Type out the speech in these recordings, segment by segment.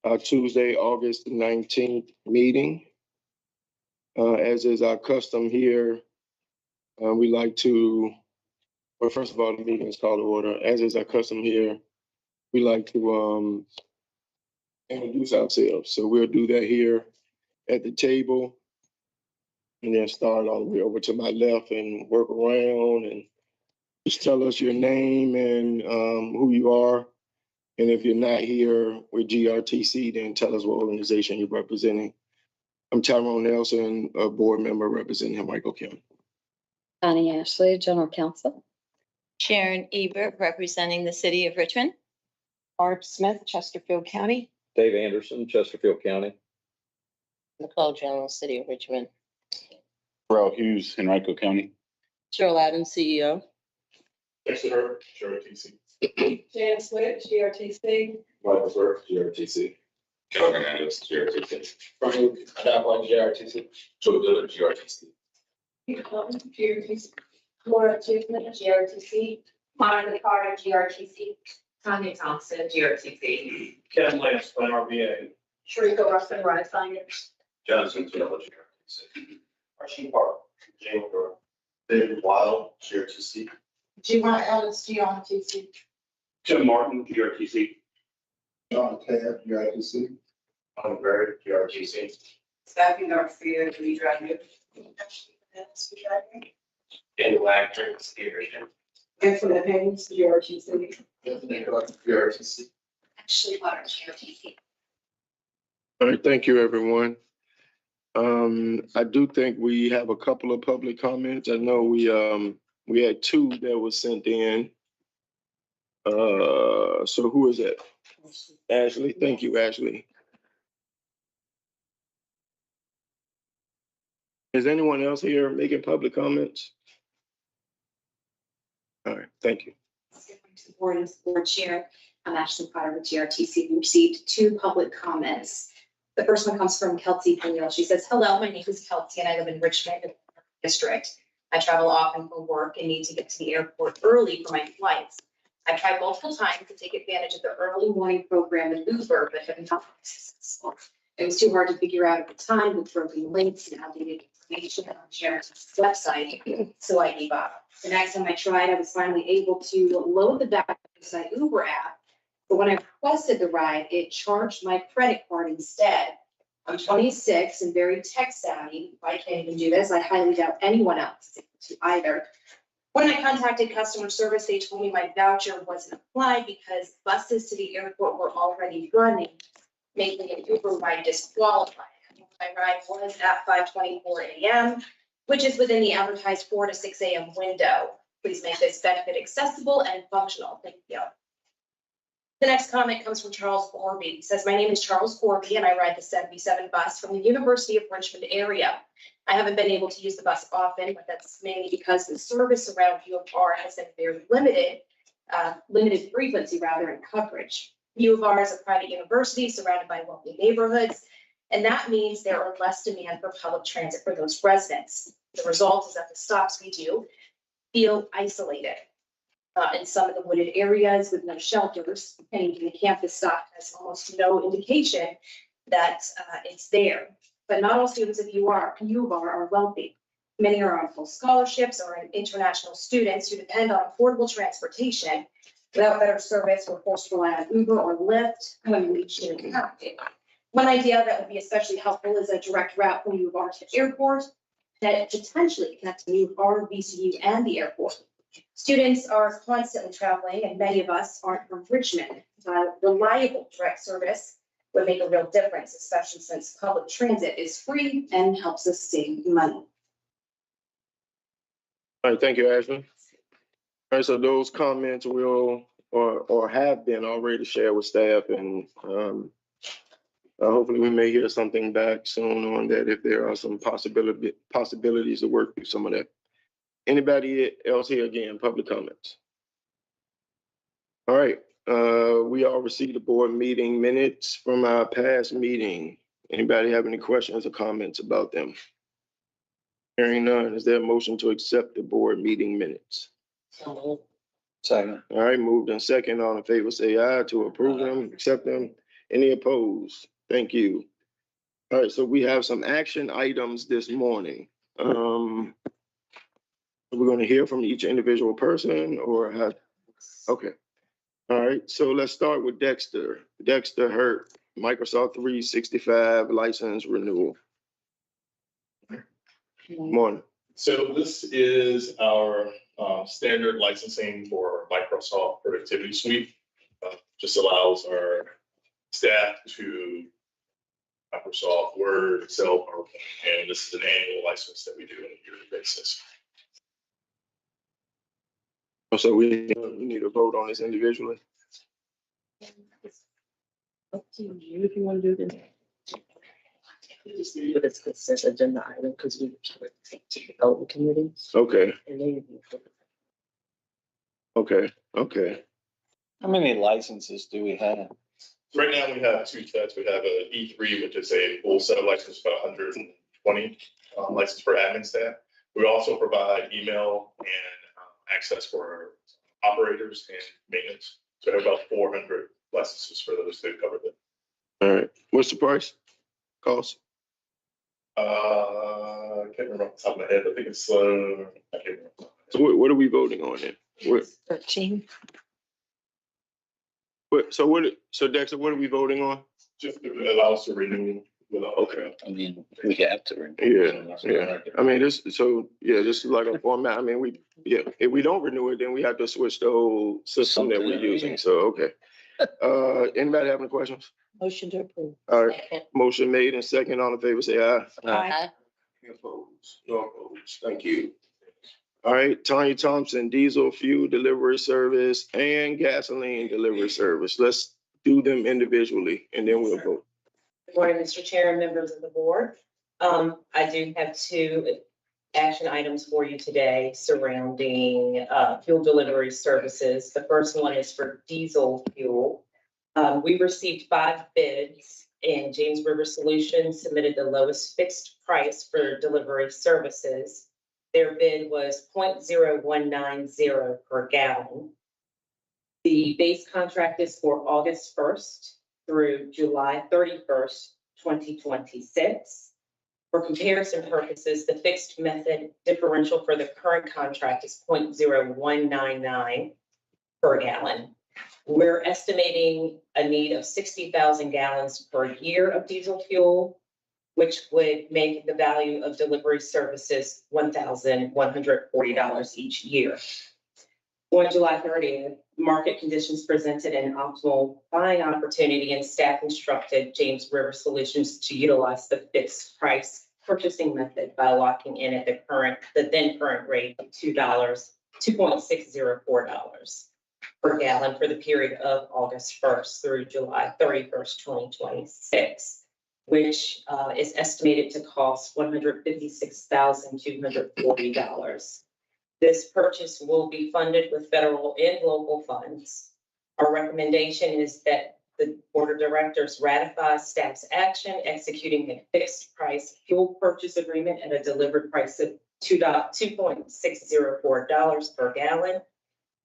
our Tuesday, August 19th meeting. As is our custom here, we like to, well, first of all, the meeting is called to order. As is our custom here, we like to introduce ourselves. So we'll do that here at the table and then start all the way over to my left and work around and just tell us your name and who you are. And if you're not here with GRTC, then tell us what organization you're representing. I'm Tyrone Nelson, a board member representing Henrico County. Connie Ashley, General Counsel. Sharon Ebert, representing the city of Richmond. Barb Smith, Chesterfield County. Dave Anderson, Chesterfield County. Nicole Jones, city of Richmond. Ralph Hughes, Henrico County. Cheryl Adams, CEO. Exeter, GRTC. Jan Switch, GRTC. Michael Burke, GRTC. Kevin Hernandez, GRTC. Frank Kaplan, GRTC. Joe Dillon, GRTC. GRTC. Laura Chisholm, GRTC. Monica Carter, GRTC. Tanya Thompson, GRTC. Ken Lance, RBA. Sharika Ruffin, RideFinders. Johnson, GRTC. Archie Park, James Burke. David Wild, GRTC. Juma Ellis, GRTC. Tim Martin, GRTC. John Tab, GRTC. Tom Barrett, GRTC. Stephanie Garcia, GRTC. Danny Wagner, Stevenson. Anthony Haynes, GRTC. Anthony Clark, GRTC. Ashley Potter, GRTC. All right, thank you, everyone. I do think we have a couple of public comments. I know we had two that was sent in. So who is that? Ashley, thank you, Ashley. Is anyone else here making public comments? All right, thank you. Board Chair, I'm Ashley Potter with GRTC. We received two public comments. The first one comes from Kelsey Peniel. She says, hello, my name is Kelsey and I live in Richmond District. I travel often for work and need to get to the airport early for my flights. I've tried multiple times to take advantage of the early morning program with Uber, but have not been successful. It was too hard to figure out at the time with broken links and outdated information on GRTC's website, so I gave up. The next time I tried, I was finally able to load the back of the Uber app, but when I requested the ride, it charged my credit card instead. I'm 26 and very tech savvy. If I can't even do this, I highly doubt anyone else is able to either. When I contacted customer service, they told me my voucher wasn't applied because buses to the airport were already running, making an Uber ride disqualified. My ride was at 5:24 a.m., which is within the advertised 4 to 6 a.m. window. Please make this benefit accessible and functional. Thank you. The next comment comes from Charles Corby. He says, my name is Charles Corby and I ride the 77 bus from the University of Richmond area. I haven't been able to use the bus often, but that's mainly because the service around U of R has been very limited frequency rather and coverage. U of R is a private university surrounded by wealthy neighborhoods, and that means there are less demand for public transit for those residents. The result is that the stops we do feel isolated. In some of the wooded areas with no shelters, and even the campus stop has almost no indication that it's there. But not all students of U of R are wealthy. Many are on full scholarships or international students who depend on affordable transportation. Without better service, we're forced to rely on Uber or Lyft when we reach the market. One idea that would be especially helpful is a direct route from U of R to the airport that potentially connects U of R, VCU, and the airport. Students are constantly traveling, and many of us aren't from Richmond. Reliable direct service would make a real difference, especially since public transit is free and helps us save money. All right, thank you, Ashley. All right, so those comments will or have been already shared with staff, and hopefully we may hear something back soon on that if there are some possibilities to work through some of that. Anybody else here again, public comments? All right, we all received the board meeting minutes from our past meeting. Anybody have any questions or comments about them? Hearing none, is there a motion to accept the board meeting minutes? Second. All right, moved and second. All in favor, say aye to approve them, accept them. Any opposed? Thank you. All right, so we have some action items this morning. We're gonna hear from each individual person or have, okay. All right, so let's start with Dexter. Dexter Hurt, Microsoft 365 license renewal. Morning. So this is our standard licensing for Microsoft Productivity Suite. Just allows our staff to Microsoft Word, Excel, PowerPoint, and this is an annual license that we do on a yearly basis. So we need to vote on this individually. Up to you if you want to do this. Just leave it as consent agenda item because we take to the development committee Okay, and they. okay. How many licenses do we have? Right now, we have two sets. We have a E3, which is a full set of license, about 120 license for admin staff. We also provide email and access for operators and maintenance. So we have about 400 licenses for those to cover them. All right, what's the price? Cost? I can't remember off the top of my head. I think it's I can't remember. So what are we voting on then? What, 13. so Dexter, what are we voting on? Just allow us to renew without. Okay. I mean, we have to. Yeah. I mean, this is like a format. I mean, if we don't renew it, then we have to switch the whole system that we're using. So, okay. Anybody have any questions? Motion to approve. All right, motion made and second, all in favor, say aye. Aye. Any opposed? No opposed. Thank you. All right, Tanya Thompson, diesel fuel delivery service and gasoline delivery service. Let's do them individually and then we'll vote. Good morning, Mr. Chair and members of the board. I do have two action items for you today surrounding fuel delivery services. The first one is for diesel fuel. We received 5 bids and James River Solutions submitted the lowest fixed price for delivery services. Their bid was 0.0190 per gallon. The base contract is for August 1st through July 31st, 2026. For comparison purposes, the fixed method differential for the current contract is 0.0199 per gallon. We're estimating a need of 60,000 gallons per year of diesel fuel, which would make the value of delivery services $1,140 each year. On July 30th, market conditions presented an optimal buying opportunity and staff instructed James River Solutions to utilize the fixed price purchasing method by locking in at the then current rate of $2.604 per gallon for the period of August 1st through July 31st, 2026, which is estimated to cost $156,240. This purchase will be funded with federal and local funds. Our recommendation is that the board of directors ratify staff's action executing a fixed price fuel purchase agreement at a delivered price of $2.604 per gallon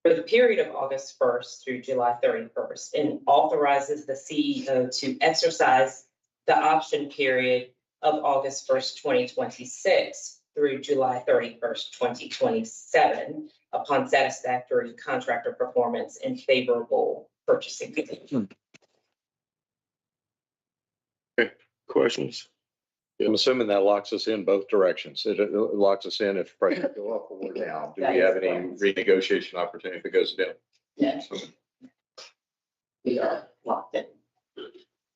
for the period of August 1st through July 31st and authorizes the CEO to exercise the option period of August 1st, 2026 through July 31st, 2027 upon satisfactory contractor performance and favorable purchasing conditions. Questions? I'm assuming that locks us in both directions. It locks us in if prices go up or down. Do we have any renegotiation opportunity if it goes down? Yes. We are locked in.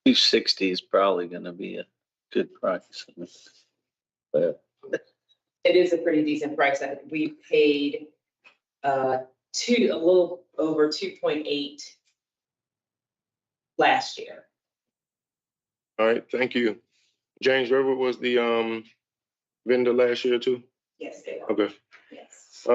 260 is probably gonna be a good price. It is a pretty decent price. We paid a little over 2.8 last year. All right, thank you. James River was the vendor last year too? Yes, they are. Okay, Yes.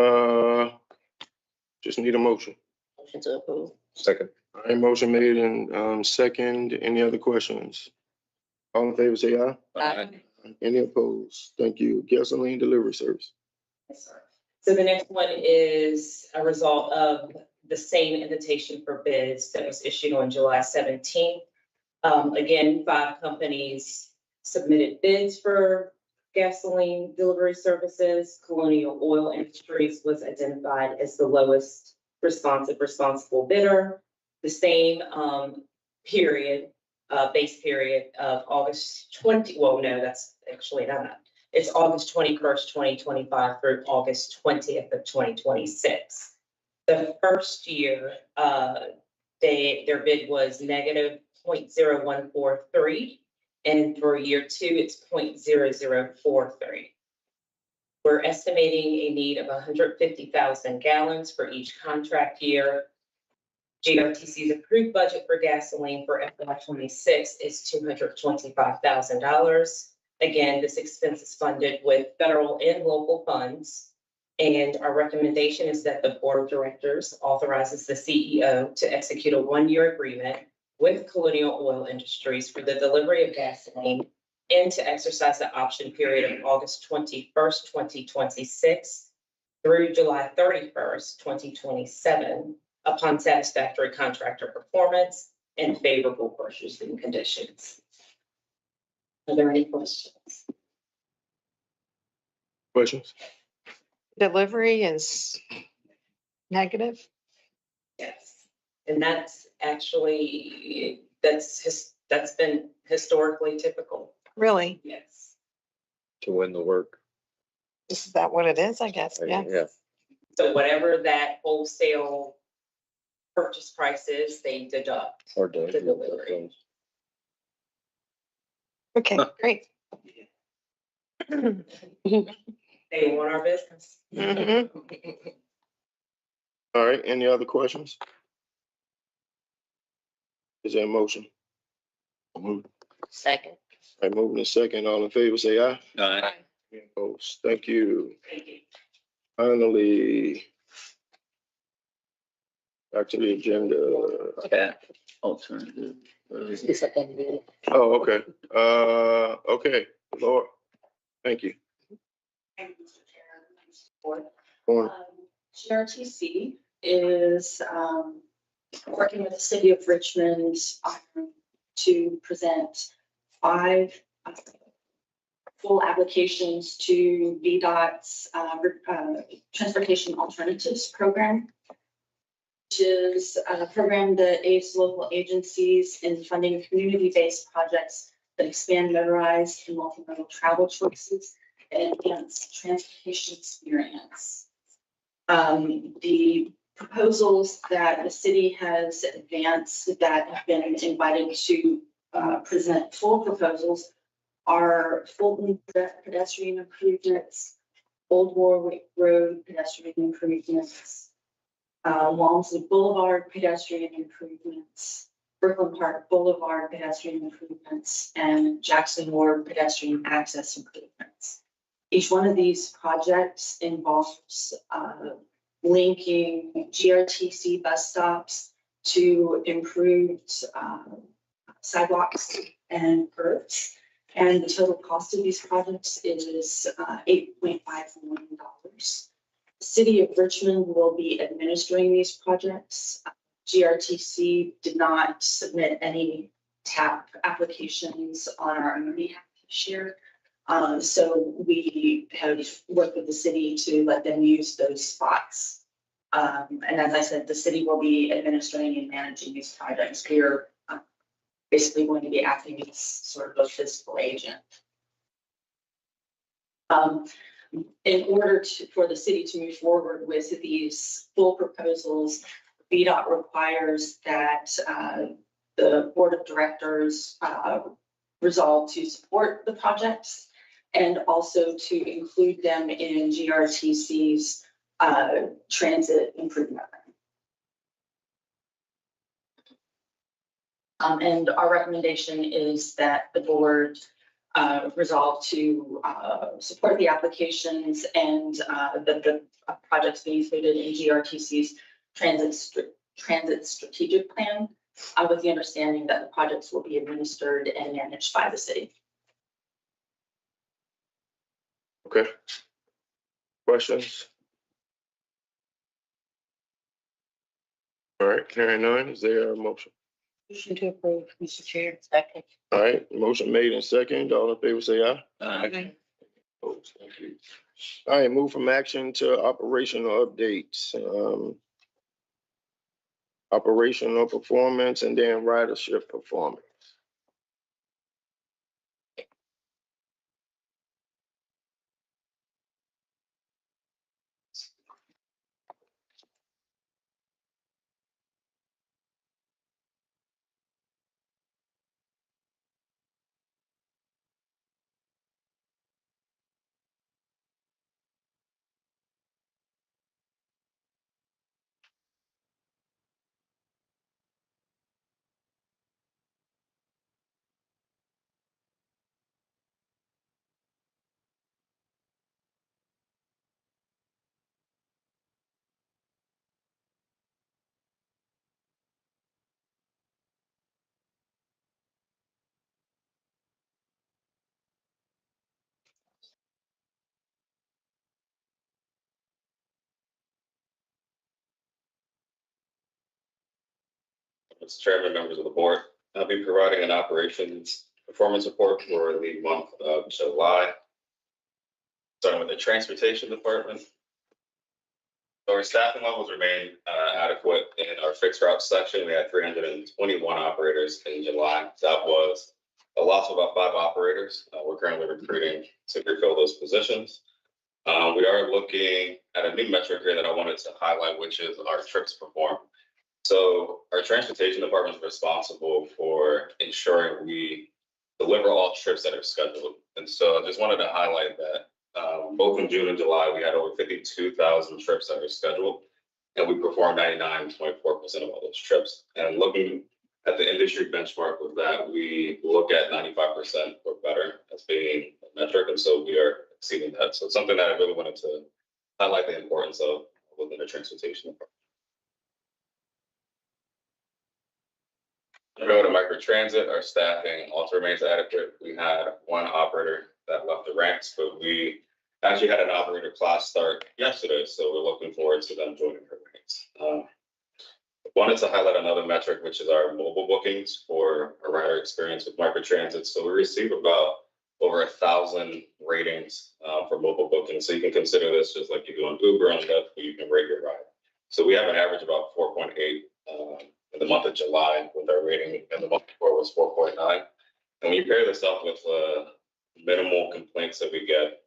just need a motion. Motion to approve. Second. All right, motion made and second. Any other questions? All in favor, say aye. Aye. Any opposed? Thank you. Gasoline delivery service. Yes, sir. So the next one is a result of the same invitation for bids that was issued on July 17th. Again, 5 companies submitted bids for gasoline delivery services. Colonial Oil Industries was identified as the lowest responsible bidder. The same period, base period of August 20, well, no, that's actually not. It's August 21st, 2025 through August 20th of 2026. The first year, their bid was negative 0.0143. And for year 2, it's 0.0043. We're estimating a need of 150,000 gallons for each contract year. GRTC's approved budget for gasoline for FY26 is $225,000. Again, this expense is funded with federal and local funds. And our recommendation is that the board of directors authorizes the CEO to execute a 1-year agreement with Colonial Oil Industries for the delivery of gasoline and to exercise the option period of August 21st, 2026 through July 31st, 2027 upon satisfactory contractor performance and favorable purchasing conditions. Are there any questions? Questions? Delivery is negative. Yes. And that's actually, that's been historically typical. Really? Yes. To win the work. Is that what it is? I guess, yeah. Yeah. So whatever that wholesale purchase price is, they deduct. Or do. The delivery. Okay, great. They want our business. Mhm. All right, any other questions? Is there a motion? Move. Second. I move in a second. All in favor, say aye. Aye. Any opposed? Thank you. Thank you. Finally, back to the agenda. Cat alternative. Oh, okay. Okay, Laura. Thank you. Thank you, Mr. Chair, members of the board. Lauren. GRTC is working with the city of Richmond to present 5 full applications to VDOT's Transportation Alternatives Program, which is a program that aids local agencies in funding community-based projects that expand motorized and multimodal travel choices and enhance transportation experience. The proposals that the city has advanced that have been invited to present full proposals are Fulton pedestrian improvements, Old Warwick Road pedestrian improvements, Walmsley Boulevard pedestrian improvements, Brooklyn Park Boulevard pedestrian improvements, and Jackson Ward pedestrian access improvements. Each one of these projects involves linking GRTC bus stops to improved sidewalks and curbs. And the total cost of these projects is $8.5 million. The city of Richmond will be administering these projects. GRTC did not submit any TAP applications on our own behalf this year. So we have worked with the city to let them use those spots. And as I said, the city will be administering and managing these projects. We're basically going to be acting as sort of a fiscal agent. In order for the city to move forward with these full proposals, VDOT requires that the board of directors resolve to support the projects and also to include them in GRTC's transit improvement. And our recommendation is that the board resolve to support the applications and that the projects be included in GRTC's transit strategic plan with the understanding that the projects will be administered and managed by the city. Okay. Questions? All right, hearing none, is there a motion? Motion to approve, Mr. Chair. Second. All right, motion made and second. All in favor, say aye. Opposed? Thank you. All right, move from action to operational updates. Operational performance and then ridership performance. Mr. Chairman, members of the board, I'll be providing an operations performance report for the month of July. Starting with the transportation department. So our staffing levels remain adequate in our fixed route section. We had 321 operators in July. That was a loss of about 5 operators. We're currently recruiting to refill those positions. We are looking at a new metric here that I wanted to highlight, which is our trips performed. So our transportation department is responsible for ensuring we deliver all trips that are scheduled. And so I just wanted to highlight that both in June and July, we had over 52,000 trips that were scheduled, and we performed 99.4% of all those trips. And looking at the industry benchmark with that, we look at 95% or better as being a metric. And so we are exceeding that. So it's something that I really wanted to highlight the importance of within the transportation department. Go to microtransit, our staffing also remains adequate. We had 1 operator that left the ranks, but we actually had an operator class start yesterday, so we're looking forward to them joining her ranks. Wanted to highlight another metric, which is our mobile bookings for a rider experience with microtransit. So we receive about over 1,000 ratings for mobile bookings. So you can consider this just like you do on Uber and Lyft, where you can rate your ride. So we have an average about 4.8 in the month of July, with our rating, and the month before was 4.9. And when you pair this up with minimal complaints that we get,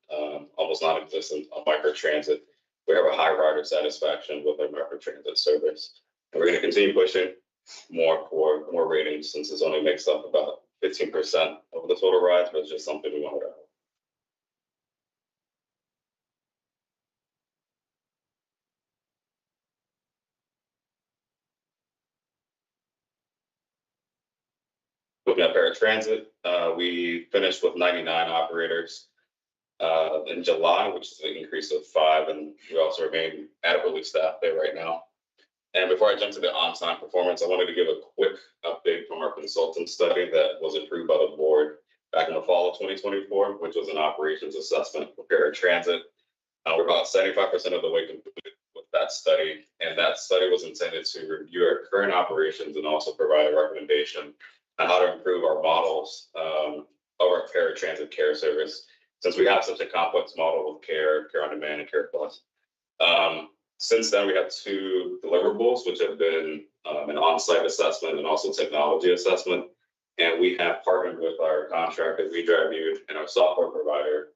almost non-existent on microtransit, we have a high rider satisfaction with our microtransit service. And we're going to continue pushing more for more ratings, since this only makes up about 15% of the total rides, but it's just something we wanted to. Looking at paratransit, we finished with 99 operators in July, which is an increase of 5, and we also remain adequately staffed there right now. And before I jump to the on-time performance, I wanted to give a quick update from our consultant study that was approved by the board back in the fall of 2024, which was an operations assessment for paratransit. We're about 75% of the way completed with that study, and that study was intended to review our current operations and also provide a recommendation on how to improve our models of our paratransit care service, since we have such a complex model with care on demand, and care plus. Since then, we have 2 deliverables, which have been an on-site assessment and also technology assessment. And we have partnered with our contractor, RideFinders, and our software provider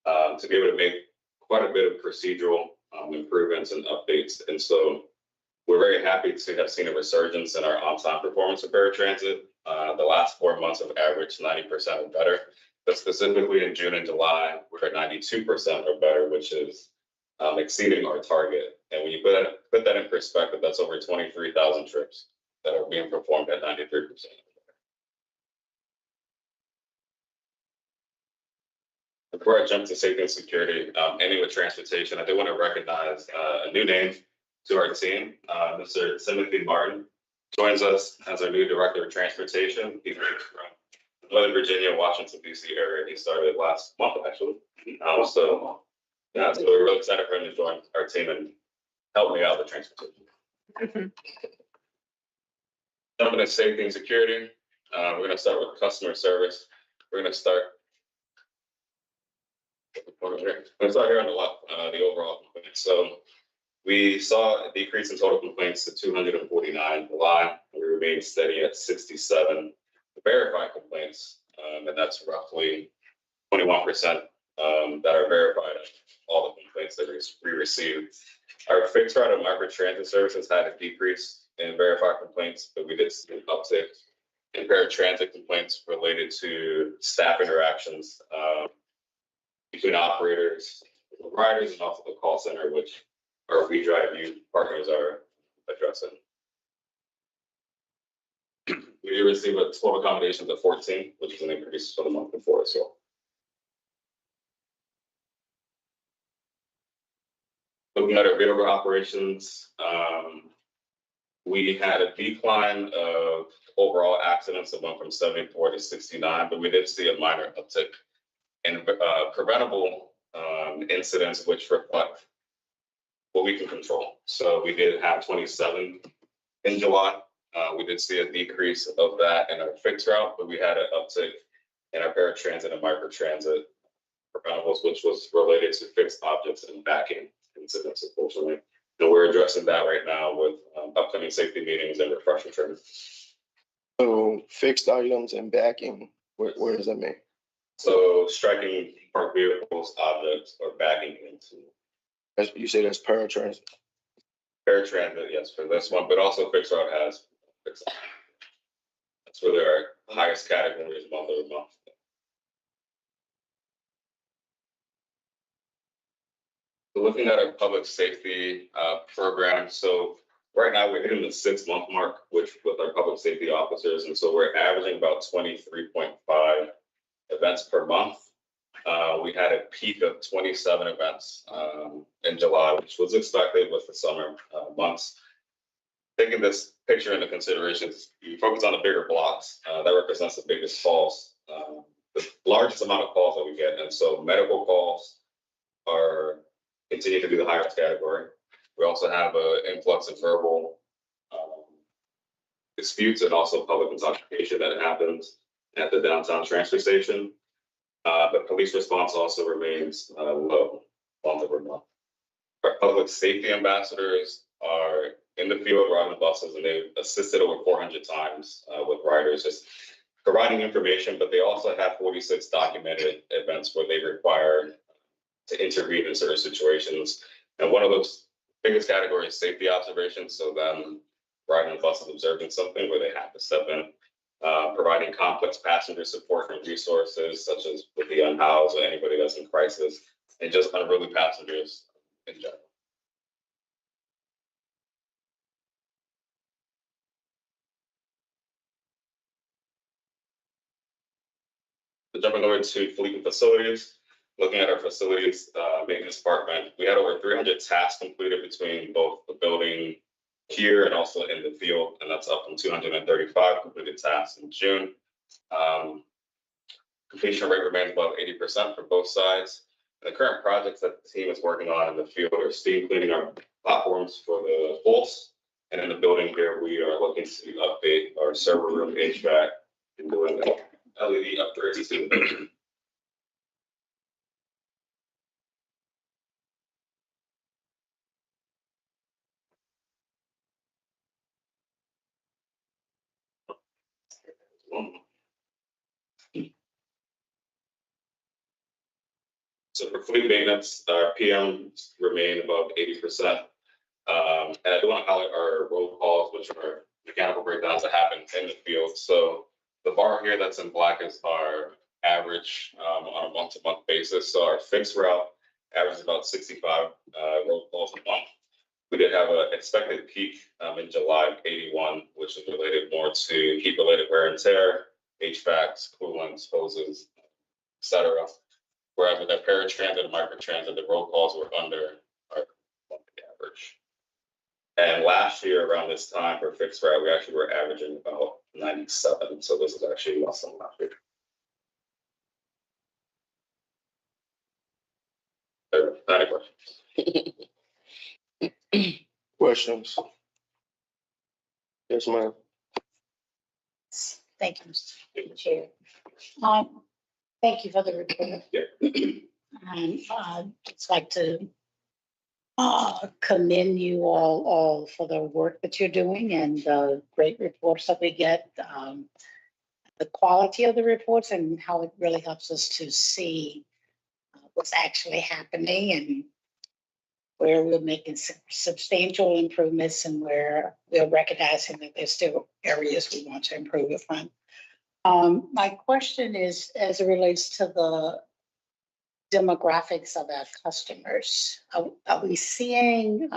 to be able to make quite a bit of procedural improvements and updates. And so we're very happy to have seen a resurgence in our on-time performance of paratransit. The last 4 months have averaged 90% or better, but specifically in June and July, we're at 92% or better, which is exceeding our target. And when you put that in perspective, that's over 23,000 trips that are being performed at 93%. Before I jump to safety and security, ending with transportation, I do want to recognize a new name to our team. Mr. Timothy Martin joins us as our new director of transportation. He's from Northern Virginia, Washington, D.C. area. He started last month, actually. So we're really excited for him to join our team and help me out with transportation. Jumping to safety and security, we're gonna start with customer service. We're gonna start. Let's start here on the left, the overall complaints. So we saw a decrease in total complaints to 249 in July. We remained steady at 67 verified complaints, and that's roughly 21% that are verified of all the complaints that we received. Our fixed route and microtransit services had a decrease in verified complaints, but we did see an uptick in paratransit complaints related to staff interactions between operators, riders, and also the call center, which our RideFinders partners are addressing. We did receive a total accommodations of 14, which is an increase from the month before as well. Looking at our vehicle operations, we had a decline of overall accidents that went from 74 to 69, but we did see a minor uptick in preventable incidents, which reflect what we can control. So we did have 27 in July. We did see a decrease of that in our fixed route, but we had an uptick in our paratransit and microtransit preventables, which was related to fixed objects and backing incidents, unfortunately. And we're addressing that right now with upcoming safety meetings and refresher training. So fixed items and backing, where does that mean? So striking parked vehicles, objects, or backing into You say that's paratransit. paratransit, yes, for this one, but also fixed route has fixed. That's where there are highest categories month over month. So looking at our public safety program, so right now we're hitting the 6-month mark, which with our public safety officers, and so we're averaging about 23.5 events per month. We had a peak of 27 events in July, which was expected with the summer months. Taking this picture into consideration, you focus on the bigger blocks. That represents the biggest calls, the largest amount of calls that we get. And so medical calls are continue to be the highest category. We also have an influx of verbal disputes and also public intoxication that happens at the downtown transfer station. But police response also remains low month over month. Our public safety ambassadors are in the field riding buses, and they've assisted over 400 times with riders, just providing information, but they also have 46 documented events where they require to intervene in certain situations. And one of those biggest categories is safety observations. So them riding the buses observing something where they have to step in. Providing complex passenger support and resources, such as with the unhoused or anybody that's in crisis, and just unruly passengers in general. So jumping over to fleet and facilities, looking at our facilities maintenance department, we had over 300 tasks completed between both the building here and also in the field, and that's up from 235 completed tasks in June. Completion rate remains above 80% for both sides. And the current projects that the team is working on in the field are steam cleaning our platforms for the pulse. And in the building here, we are looking to update our server room HVAC and doing LED upgrades to the building. So for fleet maintenance, our PMs remain above 80%. And I do want to highlight our roll calls, which are mechanical breakdowns that happen in the field. So the bar here that's in black is our average on a month-to-month basis. So our fixed route averages about 65 roll calls a month. We did have an expected peak in July of 81, which is related more to heat-related wear and tear, HVACs, coolants, hoses, et cetera. Whereas with that paratransit and microtransit, the roll calls were under our monthly average. And last year around this time for fixed route, we actually were averaging about 97. So this is actually less than last year. Any questions? Questions? Yes, ma'am. Thank you, Mr. Chair. Thank you for the report. And just like to commend you all for the work that you're doing and the great reports that we get. The quality of the reports and how it really helps us to see what's actually happening and where we're making substantial improvements and where we're recognizing that there's still areas we want to improve upon. My question is, as it relates to the demographics of our customers, are we seeing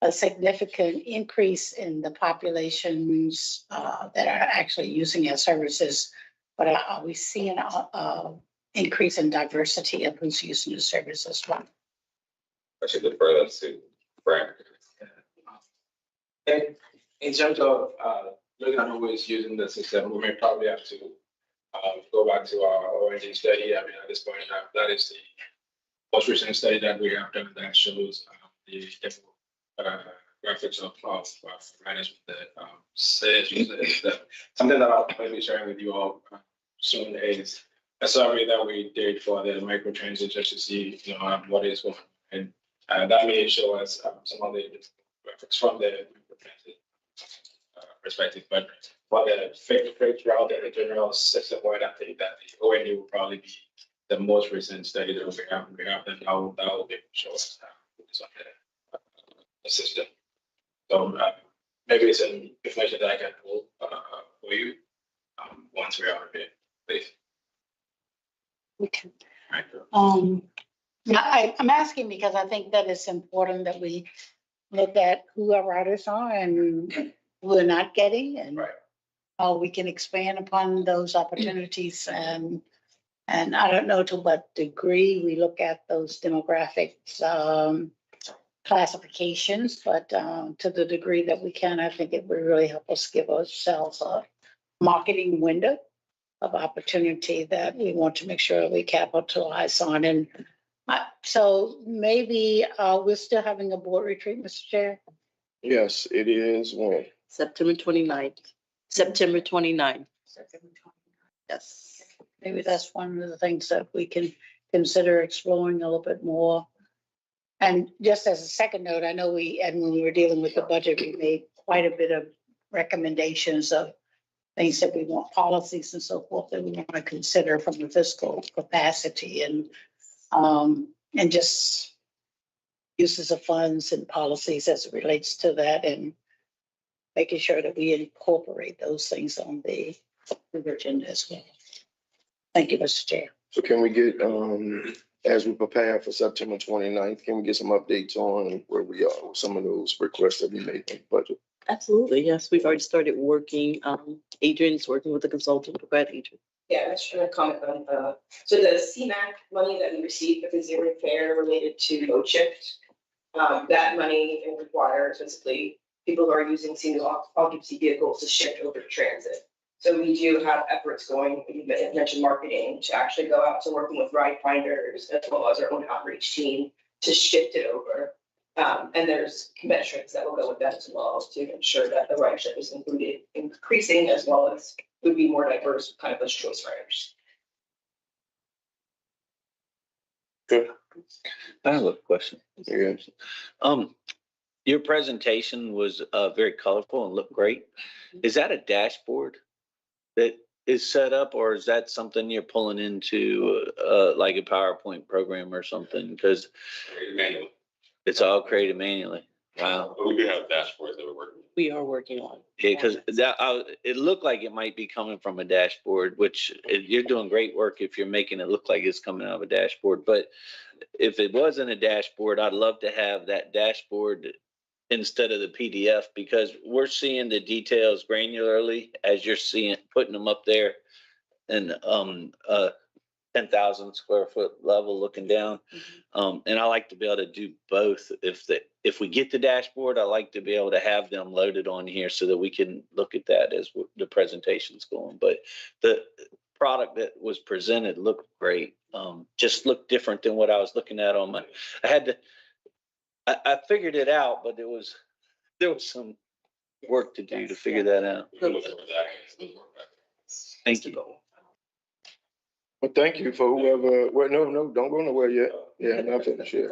a significant increase in the populations that are actually using our services? But are we seeing an increase in diversity of who's using the service as well? I should defer that to Frank. In terms of looking at who is using the system, we may probably have to go back to our origin study. I mean, at this point, that is the most recent study that we have done that shows the graphics of management that says that something that I'll be sharing with you all soon is a survey that we did for the microtransit just to see, what is going on. And that may show us some of the graphics from the microtransit perspective. But for the freight route and the general system wide, I think that the ONU will probably be the most recent study that we have, and that will be able to show us what's on the system. So maybe it's some information that I can pull for you once we are here, please. Okay. Right. I'm asking because I think that it's important that we look at who our riders are and who are not getting, and how we can expand upon those opportunities. And I don't know to what degree we look at those demographics classifications, but to the degree that we can, I think it would really help us give ourselves a marketing window of opportunity that we want to make sure we capitalize on. And so maybe we're still having a board retreat, Mr. Chair? Yes, it is when? September 29th. September 29th. Yes. Maybe that's one of the things that we can consider exploring a little bit more. And just as a second note, I know when we were dealing with the budget, we made quite a bit of recommendations of things that we want, policies and so forth, that we want to consider from the fiscal capacity and just uses of funds and policies as it relates to that, and making sure that we incorporate those things on the agenda as well. Thank you, Mr. Chair. So can we get, as we prepare for September 29th, can we get some updates on where we are with some of those requests that we made in the budget? Absolutely, yes. We've already started working. Adrian's working with the consultant. Go ahead, Adrian. Yeah, I was trying to comment on, so the CMAQ money that we received for the zero fare related to load shift, that money requires basically people who are using single occupancy vehicles to shift over to transit. So we do have efforts going, you mentioned marketing, to actually go out to working with RideFinders as well as our own outreach team to shift it over. And there's metrics that will go with that as well to ensure that the ridership is increasing as well as would be more diverse kind of those choice riders. Good. I have a question. Yeah. Your presentation was very colorful and looked great. Is that a dashboard that is set up, or is that something you're pulling into like a PowerPoint program or something? Because Manually. it's all created manually. Wow. But we do have dashboards that we're working with. We are working on. Yeah, because it looked like it might be coming from a dashboard, which you're doing great work if you're making it look like it's coming out of a dashboard. But if it wasn't a dashboard, I'd love to have that dashboard instead of the PDF, because we're seeing the details granularly as you're putting them up there, and 10,000 square foot level looking down. And I like to be able to do both. If we get the dashboard, I like to be able to have them loaded on here so that we can look at that as the presentation's going. But the product that was presented looked great. Just looked different than what I was looking at on my, I figured it out, but there was some work to do to figure that out. Thank you. Well, thank you for whoever, well, no, don't go nowhere yet. Yeah, not finished yet.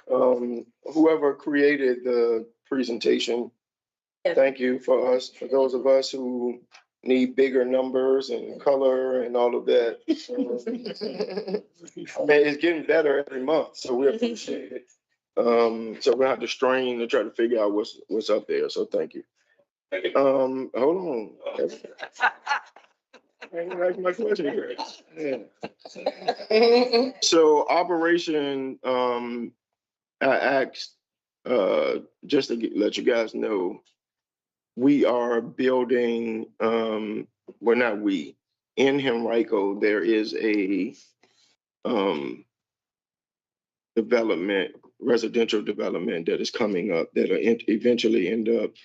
Whoever created the presentation, thank you for those of us who need bigger numbers and color and all of that. I mean, it's getting better every month, so we appreciate it. So we have to strain to try to figure out what's up there, so thank you. Hold on. That's my question, Chris. Yeah. So Operation, I asked, just to let you guys know, we are building, well, not we, in Henrico, there is a residential development that is coming up that'll eventually end up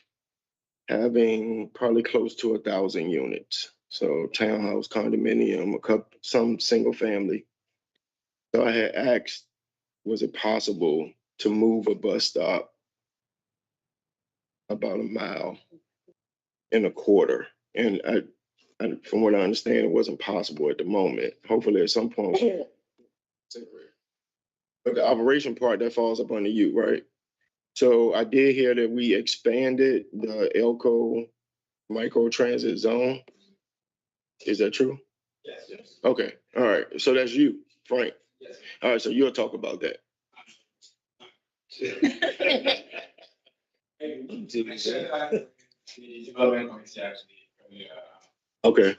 having probably close to 1,000 units. So townhouse, condominium, some single family. So I had asked, was it possible to move a bus stop about 1.25 miles? And from what I understand, it wasn't possible at the moment. Hopefully at some point. But the operation part, that falls up under you, right? So I did hear that we expanded the Elko micro transit zone. Is that true? Yes. Okay, all right. So that's you, Frank. Yes. All right, so you'll talk about that. Okay,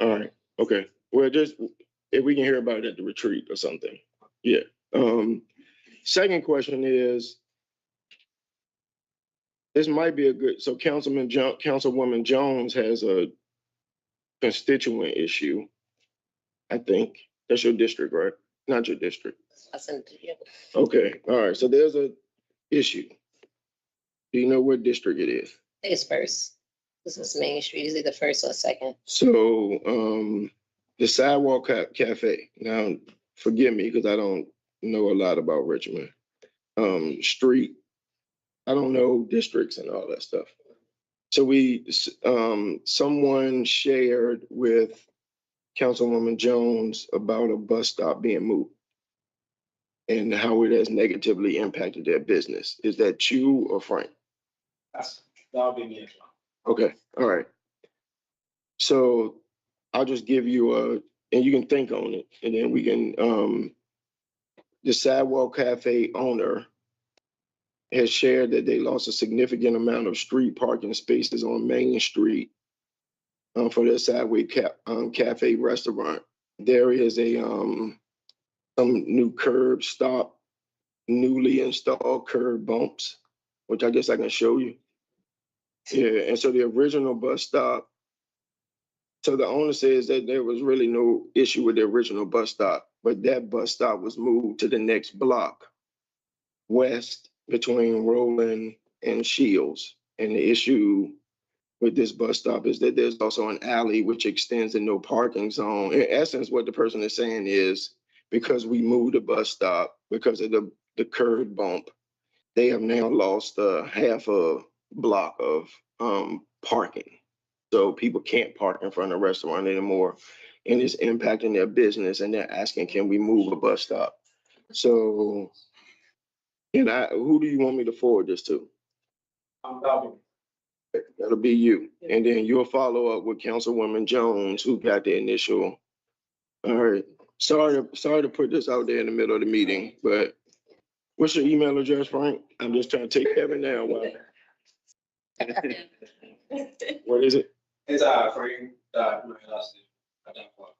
all right, okay. Well, just if we can hear about it at the retreat or something. Yeah. Second question is, this might be so Councilwoman Jones has a constituent issue. I think that's your district, right? Not your district. Okay, all right. So there's a issue. Do you know what district it is? I think it's first. This is Main Street, is either first or second. So, the Sidewalk Cafe, now, forgive me, because I don't know a lot about Richmond. Street, I don't know districts and all that stuff. So someone shared with Councilwoman Jones about a bus stop being moved and how it has negatively impacted their business. Is that you or Frank? That'll be me as well. Okay, all right. So I'll just give you and you can think on it, and then we can, the Sidewalk Cafe owner has shared that they lost a significant amount of street parking spaces on Main Street for their Sidewalk Cafe restaurant. There is some new curb stop, newly installed curb bumps, which I guess I can show you. Yeah, and so the original bus stop, so the owner says that there was really no issue with the original bus stop, but that bus stop was moved to the next block west between Roland and Shields. And the issue with this bus stop is that there's also an alley which extends the no parking zone. In essence, what the person is saying is, because we moved the bus stop because of the curb bump, they have now lost half a block of parking. So people can't park in front of the restaurant anymore, and it's impacting their business, and they're asking, can we move a bus stop? So, who do you want me to forward this to? That'll be you. And then you'll follow up with Councilwoman Jones, who got the initial. All right. Sorry to put this out there in the middle of the meeting, but what's your email address, Frank? I'm just trying to take Kevin down. What is it? It's Frank, my last name, at that point.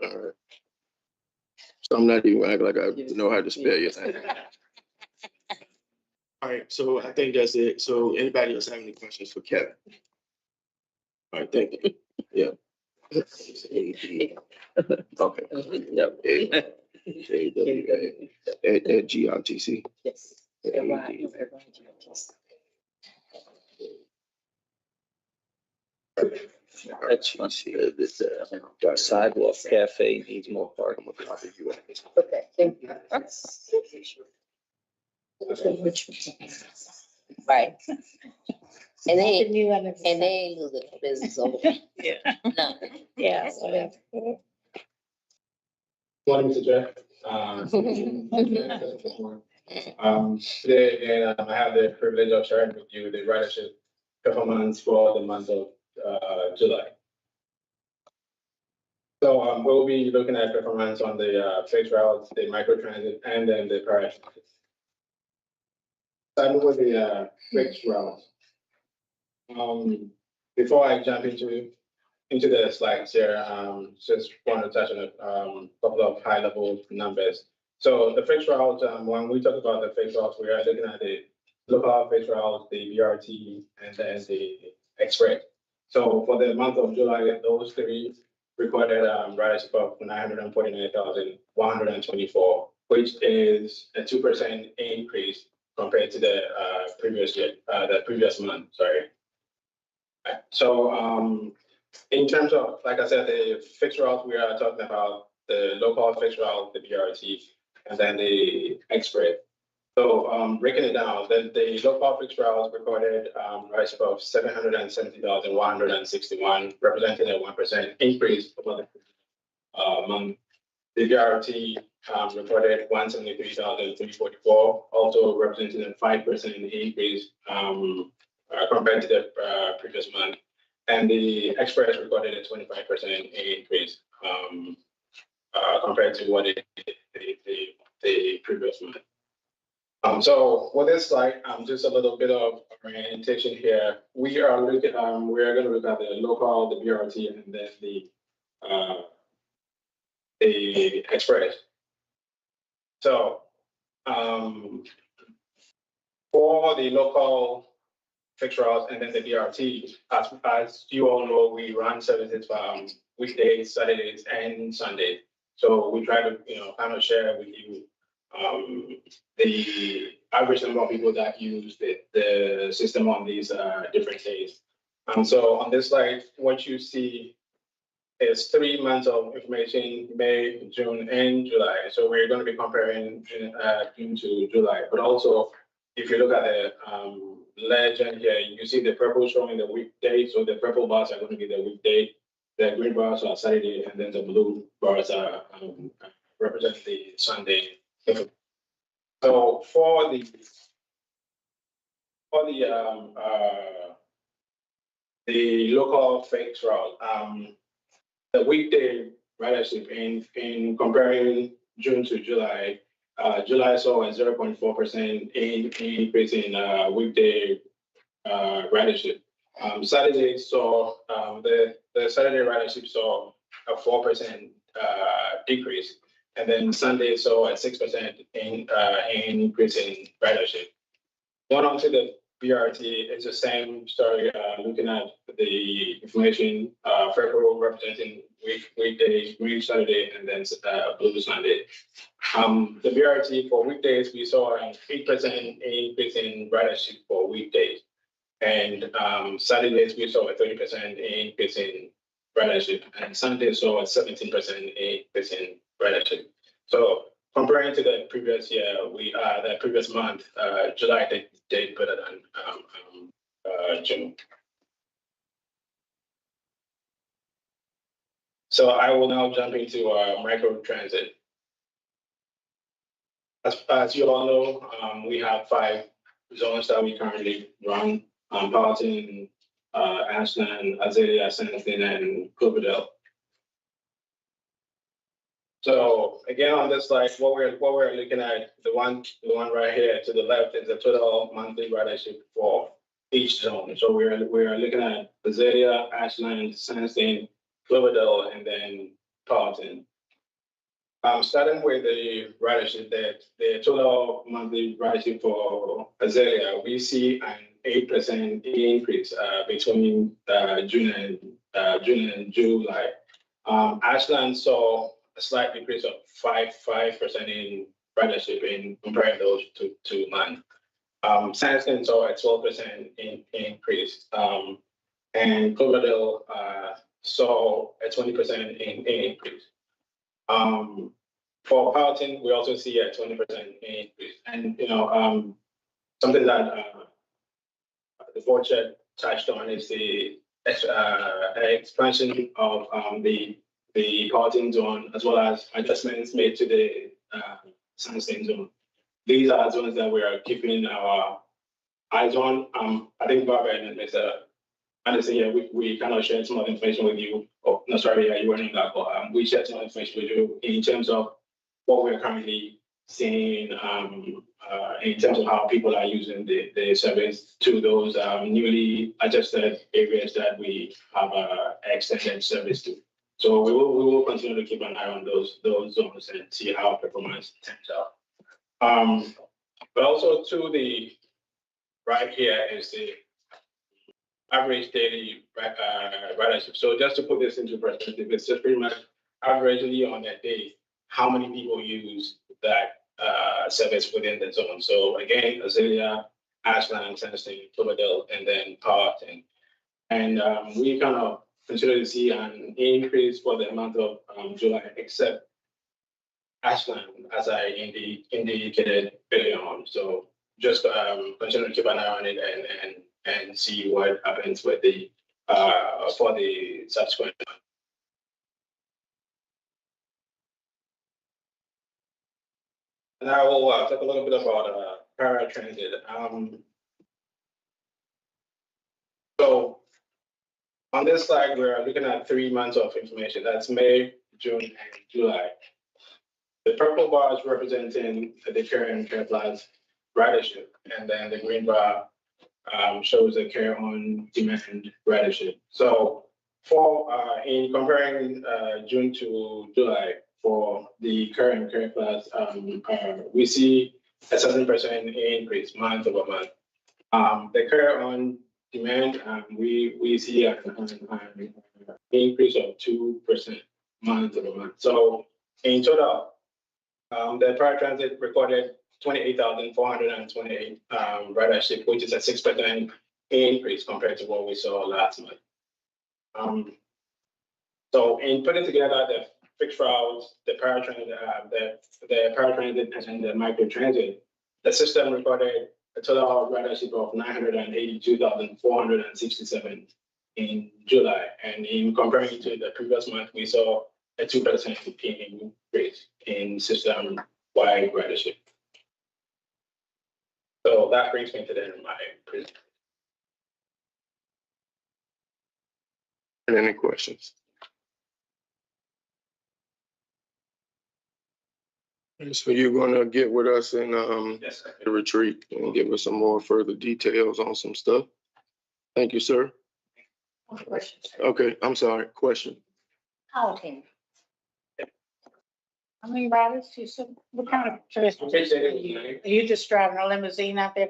All right. So I'm not even acting like I know how to spell your name. All right, so I think that's it. So anybody else have any questions for Kevin? All right, thank you. Yeah. Okay. Yep. At GRTC. Yes. That's fun. This Sidewalk Cafe needs more parking. Okay, thank you. Right. And they, Nothing new under the and they sun. ain't losing no business over Yeah, there. No. yeah, whatever. Morning, Mr. Chair. Today, again, I have the privilege of sharing with you the ridership performance for the month of July. So we'll be looking at performance on the fixed routes, the microtransit, and then the paratransit. Starting with the fixed routes. Before I jump into the slides here, just want to touch on a couple of high level numbers. So the fixed routes, when we talk about the fixed routes, we are looking at the local fixed routes, the BRT, and then the express. So for the month of July, those three recorded ridership of 949,124, which is a 2% increase compared to the previous year, the previous month, sorry. So in terms of, like I said, the fixed route, we are talking about the local fixed route, the BRT, and then the express. So breaking it down, the local fixed routes recorded rise of 770,161, representing a 1% increase over the month. The BRT reported 173,344, also representing a 5% increase compared to the previous month. And the express recorded a 25% increase compared to what it did the previous month. So with this slide, just a little bit of orientation here. We are going to look at the local, the BRT, and then the express. So for the local fixed routes and then the BRT, as you all know, we run services weekdays, Saturdays, and Sundays. So we try to, kind of share with you the average number of people that use the system on these different days. So on this slide, what you see is 3 months of information, May, June, and July. So we're going to be comparing June to July, but also if you look at the legend here, you see the purple showing the weekday. So the purple bars are going to be the weekday, the green bars are Saturday, and then the blue bars are represent the Sunday. So for the local fixed route, the weekday ridership in comparing June to July, July saw a 0.4% increase in weekday ridership. Saturday saw the Saturday ridership saw a 4% decrease, and then Sunday saw a 6% increase in ridership. Going on to the BRT, it's the same story. Looking at the information, purple representing weekday, green Saturday, and then blue Sunday. The BRT for weekdays, we saw an 8% increase in ridership for weekdays. And Saturdays, we saw a 30% increase in ridership, and Sundays saw a 17% increase in ridership. So comparing to the previous year, the previous month, July did better than June. So I will now jump into micro transit. As you all know, we have 5 zones that we currently run: Palatine, Ashland, Azalea, Sandston, and Cloverdale. So again, on this slide, what we're looking at, the one right here to the left is the total monthly ridership for each zone. So we're looking at Azalea, Ashland, Sandston, Cloverdale, and then Palatine. Starting with the ridership, the total monthly ridership for Azalea, we see an 8% increase between June and July. Ashland saw a slight decrease of 5% in ridership in comparing those two months. Sandston saw a 12% increase, and Cloverdale saw a 20% increase. For Palatine, we also see a 20% increase, and something that the board chair touched on is the expansion of the parking zone as well as adjustments made to the sunset zone. These are zones that we are keeping our eyes on. I think Barbara and Mr. Anderson here, we kind of shared some of the information with you. Oh, no, sorry, yeah, you weren't in that, but we shared some information with you in terms of what we're currently seeing in terms of how people are using the service to those newly adjusted areas that we have extended service to. So we will continue to keep an eye on those zones and see how performance turns out. But also to the right here is the average daily ridership. So just to put this into perspective, it's just pretty much averagely on that day, how many people use that service within the zone. So again, Azalea, Ashland, Sandstein, Cloverdale, and then Parkton. And we kind of continue to see an increase for the month of July, except Ashland, as I indicated earlier on. So just continue to keep an eye on it and see what happens with the for the subsequent. And I will talk a little bit about paratransit. So on this slide, we're looking at 3 months of information. That's May, June, and July. The purple bar is representing the care and care plus ridership, and then the green bar shows the care on demand ridership. So for in comparing June to July for the care and care plus, we see a 7% increase month over month. The care on demand, we see an increase of 2% month over month. So in total, the paratransit recorded 28,428 ridership, which is a 6% increase compared to what we saw last month. So in putting together the fixed routes, the paratransit, the paratransit and the microtransit, the system recorded a total ridership of 982,467 in July. And in comparing to the previous month, we saw a 2% increase in system-wide ridership. So that brings me to the end of my presentation. Any questions? And so you're gonna get with us in Yes, sir. the retreat and give us some more further details on some stuff. Thank you, sir. Okay, I'm sorry, question. Outing. How many riders do you, what kind of transportation? Are you just driving a limousine out there?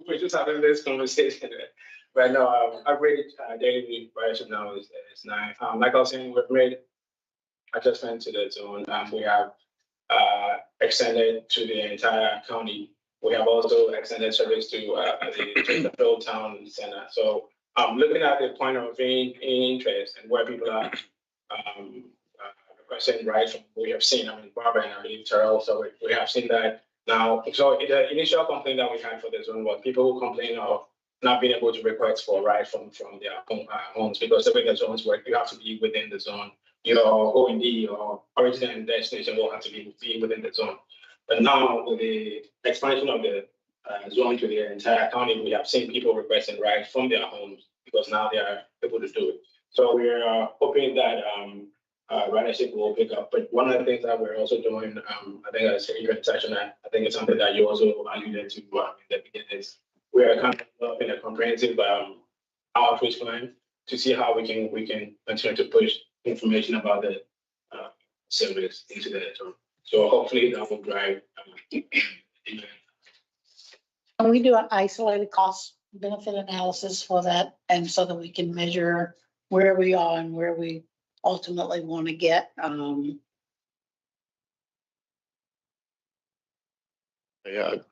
We're just having this conversation right now. I've rated daily ridership now is 9. Like I was saying, we've made adjustment to the zone. We have extended to the entire county. We have also extended service to the Phil Town Center. So looking at the point of interest and where people are requesting rides, we have seen, I mean, Barbara and I believe Terrell, so we have seen that now. So the initial complaint that we had for the zone was people who complain of not being able to request for rides from their homes, because the way the zones work, you have to be within the zone. Your OND or origin and destination will have to be within the zone. But now with the expansion of the zone to the entire county, we have seen people requesting rides from their homes because now they are able to do it. So we're hoping that ridership will pick up. But one of the things that we're also doing, I think I said you can touch on that. I think it's something that you also alluded to in the beginning. Is we are kind of developing a comprehensive outreach plan to see how we can continue to push information about the service into the network. So hopefully that will drive. Can we do an isolated cost benefit analysis for that, and so that we can measure where we are and where we ultimately want to get? Yeah,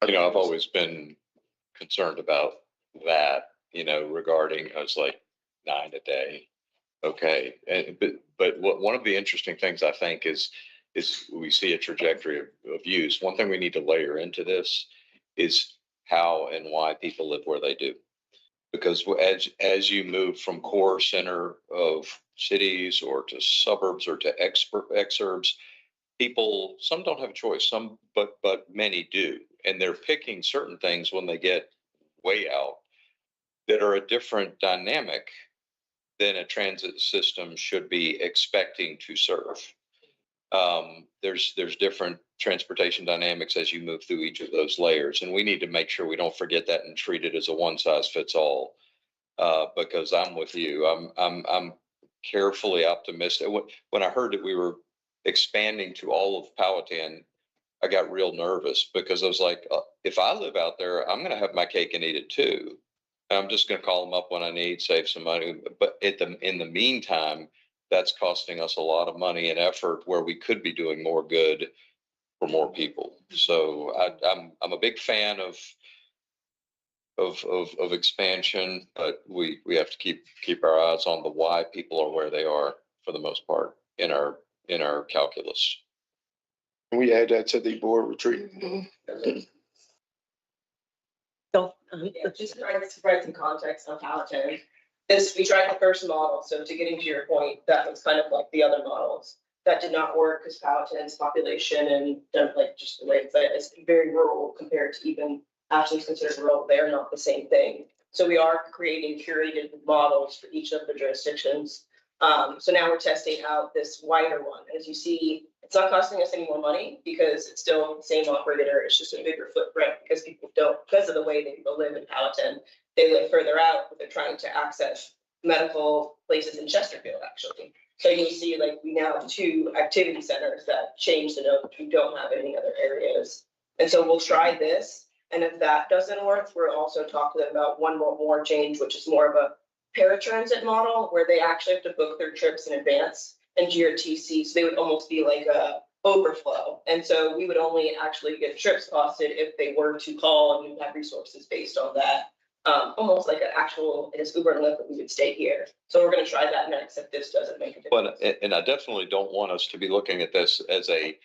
You know, I've always been concerned about that, you know, regarding, I was like 9 a day. Okay. And, but one of the interesting things I think is we see a trajectory of use. One thing we need to layer into this is how and why people live where they do. Because as you move from core center of cities or to suburbs or to exurbs, people, some don't have a choice, some, but many do. And they're picking certain things when they get way out that are a different dynamic than a transit system should be expecting to serve. There's different transportation dynamics as you move through each of those layers. And we need to make sure we don't forget that and treat it as a one size fits all. Because I'm with you. I'm carefully optimistic. When I heard that we were expanding to all of Powhatan, I got real nervous because I was like, if I live out there, I'm going to have my cake and eat it too. I'm just going to call them up when I need, save some money. But in the meantime, that's costing us a lot of money and effort where we could be doing more good for more people. So I'm a big fan of expansion, but we have to keep our eyes on the why people are where they are for the most part in our calculus. We add that to the board retreat. So, Just to provide some context on Powhatan. We tried the first model, so to getting to your point, that was kind of like the other models. That did not work because Powhatan's population and like just the way it's very rural compared to even Ashland's considered rural. They are not the same thing. So we are creating curated models for each of the jurisdictions. So now we're testing out this wider one. As you see, it's not costing us any more money because it's still the same operator. It's just a bigger footprint because because of the way that people live in Powhatan, they live further out, but they're trying to access medical places in Chesterfield, actually. So you'll see like we now have 2 activity centers that change the note, which we don't have in any other areas. And so we'll try this. And if that doesn't work, we're also talking about one more change, which is more of a paratransit model where they actually have to book their trips in advance and GRTC. So they would almost be like a overflow. And so we would only actually get trips costed if they were to call, and we would have resources based on that. Almost like an actual, it's Uber and Lyft, but we would stay here. So we're going to try that next if this doesn't make a difference. But, and I definitely don't want us to be looking at this as a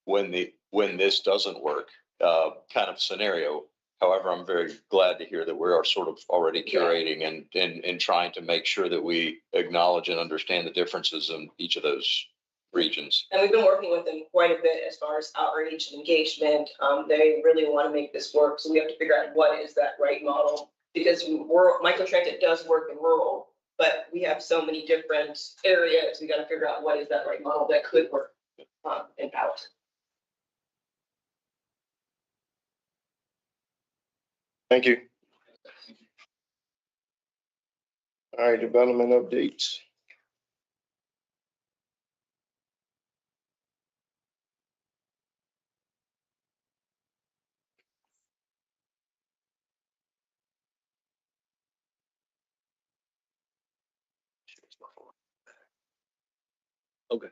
when this doesn't work kind of scenario. However, I'm very glad to hear that we are sort of already curating and trying to make sure that we acknowledge and understand the differences in each of those regions. And we've been working with them quite a bit as far as outreach and engagement. They really want to make this work. So we have to figure out what is that right model, because microtransit does work in rural, but we have so many different areas. We got to figure out what is that right model that could work in Powhatan. Thank you. All right, development updates. Okay.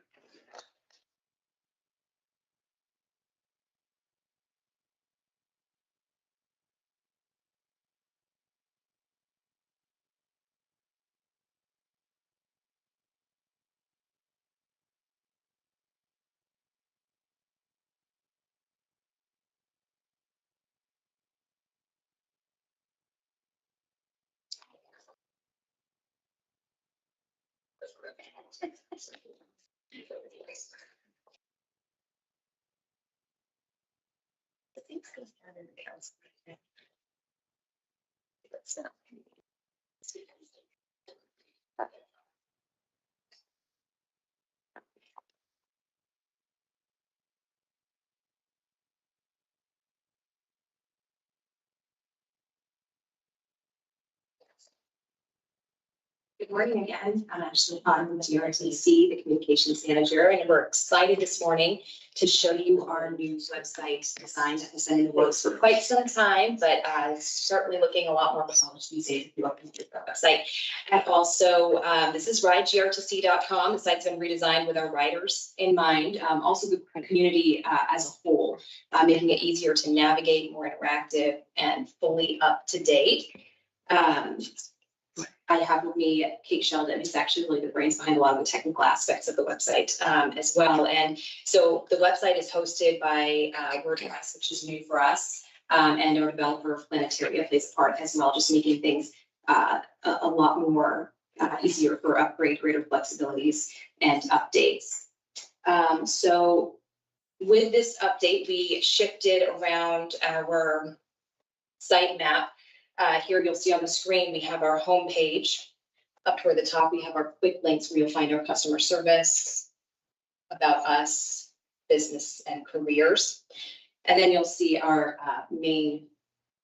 Good morning again. I'm Ashley Pond with GRTC, the communications manager, and we're excited this morning to show you our new website design that has been in the works for quite some time, but certainly looking a lot more polished these days if you look into the website. And also, this is GRTC.com. The site's been redesigned with our riders in mind, also the community as a whole, making it easier to navigate, more interactive, and fully up to date. I have with me Kate Sheldon, who's actually really the brains behind a lot of the technical aspects of the website as well. And so the website is hosted by WordPress, which is new for us. and our developer of Planetaria plays a part as well, just making things a lot more easier for upgrade, greater flexibilities and updates. So with this update, we shifted around our site map. Here you'll see on the screen, we have our home page. Up toward the top, we have our quick links where you'll find our customer service, about us, business and careers. And then you'll see our main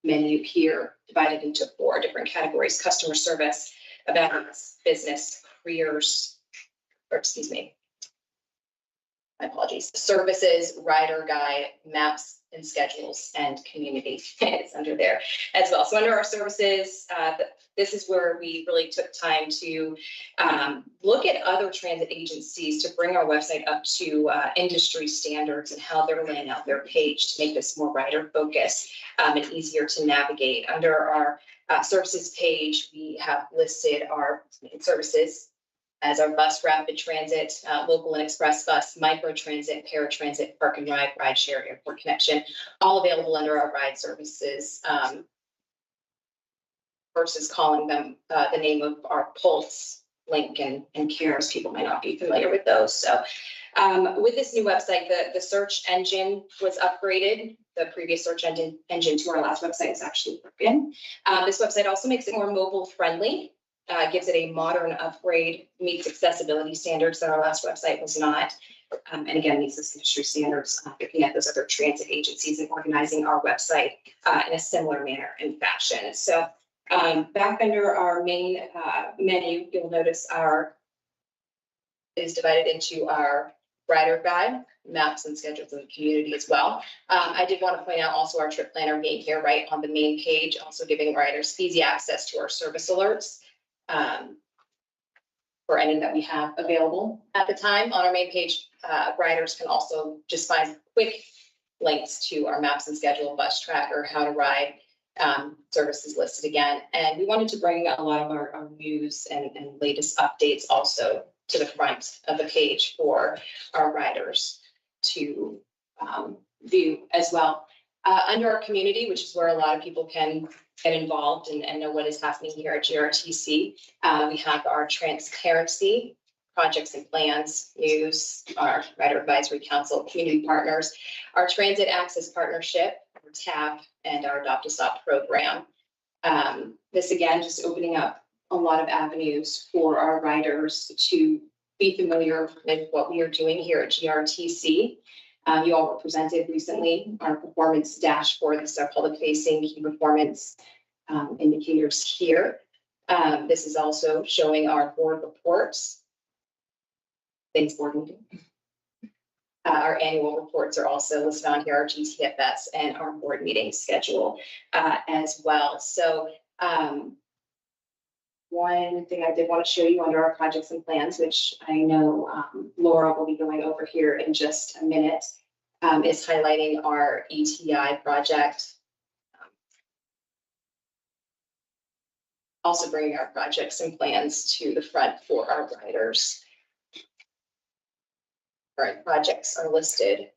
menu here divided into 4 different categories: customer service, about us, business, careers, or excuse me, my apologies, services, rider guide, maps and schedules, and community is under there as well. So under our services, this is where we really took time to look at other transit agencies to bring our website up to industry standards and how they're laying out their page to make this more rider focused and easier to navigate. Under our services page, we have listed our services as our bus, rapid transit, local and express bus, micro transit, paratransit, park and ride, ride share, airport connection, all available under our ride services, versus calling them the name of our Pulse, Link, and Cares. People might not be familiar with those. So with this new website, the search engine was upgraded. The previous search engine to our last website is actually broken. This website also makes it more mobile friendly. Gives it a modern upgrade, meets accessibility standards that our last website was not. And again, meets those industry standards, looking at those other transit agencies and organizing our website in a similar manner and fashion. So back under our main menu, you'll notice is divided into our rider guide, maps and schedules in the community as well. I did want to point out also our trip planner being here right on the main page, also giving riders easy access to our service alerts. For any that we have available at the time. On our main page, riders can also just find quick links to our maps and schedule, bus tracker, how to ride, services listed again. And we wanted to bring a lot of our news and latest updates also to the front of the page for our riders to view as well. Under our community, which is where a lot of people can get involved and know what is happening here at GRTC. We have our transparency, projects and plans, news, our Rider Advisory Council, community partners, our transit access partnership, our TAP, and our Adopt a Stop program. This again, just opening up a lot of avenues for our riders to be familiar with what we are doing here at GRTC. You all were presented recently our performance dashboard. This is our public facing key performance indicators here. This is also showing our board reports. Thanks, board meeting. Our annual reports are also listed on here, our GTFS and our board meeting schedule as well. So one thing I did want to show you under our projects and plans, which I know Laura will be going over here in just a minute, is highlighting our ETI project. Also bringing our projects and plans to the front for our riders. Current projects are listed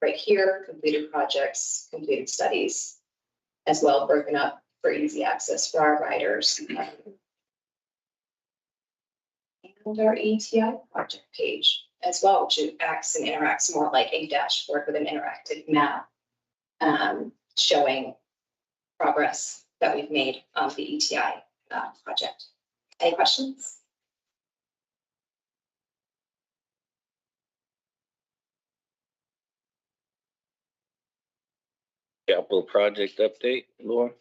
right here, completed projects, completed studies, as well broken up for easy access for our riders. And our ETI project page as well, which acts and interacts more like a dashboard with an interactive map showing progress that we've made on the ETI project. Any questions? Capital project update, Laura?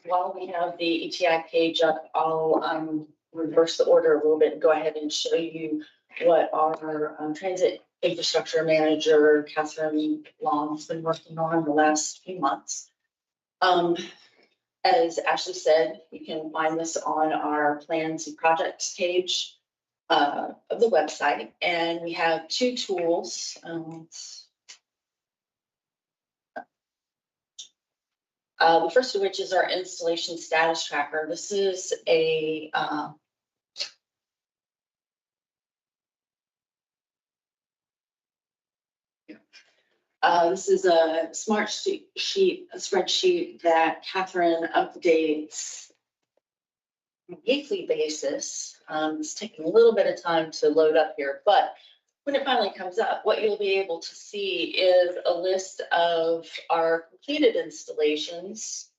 While we have the ETI page up, I'll reverse the order a little bit and go ahead and show you what our transit infrastructure manager, Catherine Long, has been working on the last few months. As Ashley said, you can find this on our plans and projects page of the website. And we have 2 tools. The first of which is our installation status tracker. This is a This is a smart sheet, a spreadsheet that Catherine updates on a weekly basis. It's taking a little bit of time to load up here, but when it finally comes up, what you'll be able to see is a list of our completed installations,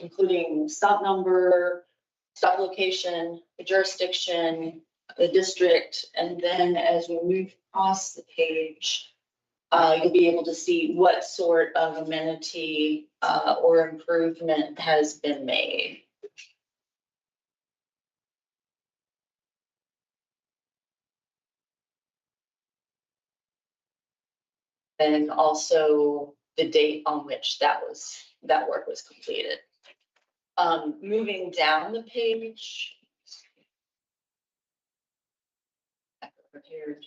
including stop number, stop location, the jurisdiction, the district, and then as we move across the page, you'll be able to see what sort of amenity or improvement has been made. And also the date on which that work was completed. Moving down the page. Back over here,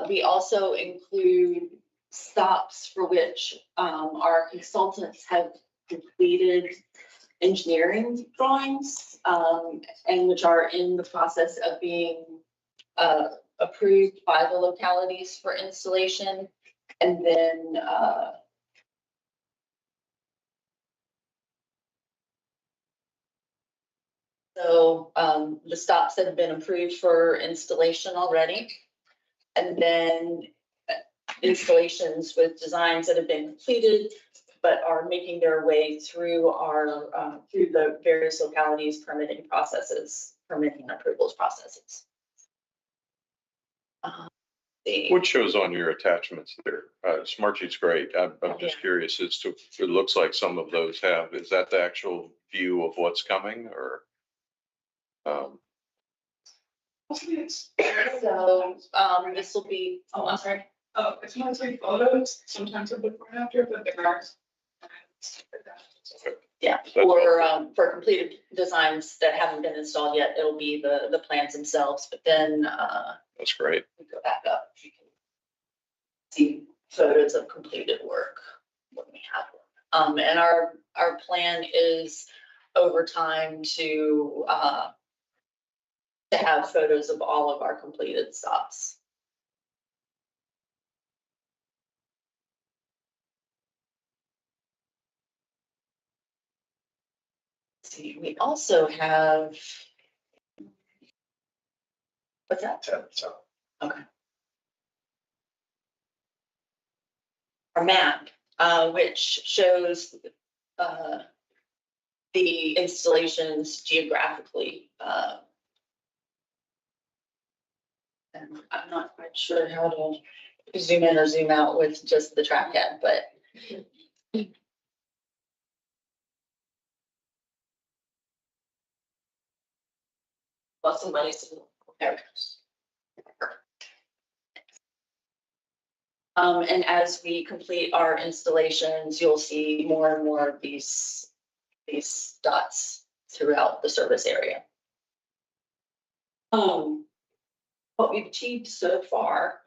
we also include stops for which our consultants have completed engineering drawings and which are in the process of being approved by the localities for installation. And then the stops that have been approved for installation already. And then installations with designs that have been completed, but are making their way through our, through the various localities permitting processes, permitting and approvals processes. What shows on your attachments there? Smartsheet's great. I'm just curious as to, it looks like some of those have, is that the actual view of what's coming or? So this will be, oh, I'm sorry. Oh, it's mostly photos, sometimes of before and after, but the cars. Yeah, for completed designs that haven't been installed yet, it'll be the plans themselves, but then That's great. we go back up. You can see photos of completed work when we have one. And our plan is over time to have photos of all of our completed stops. See, we also have. What's that? Okay. Our map, which shows the installations geographically. And I'm not quite sure how to zoom in or zoom out with just the trackpad, but. Plus and minus. There it goes. And as we complete our installations, you'll see more and more of these dots throughout the service area. What we've achieved so far,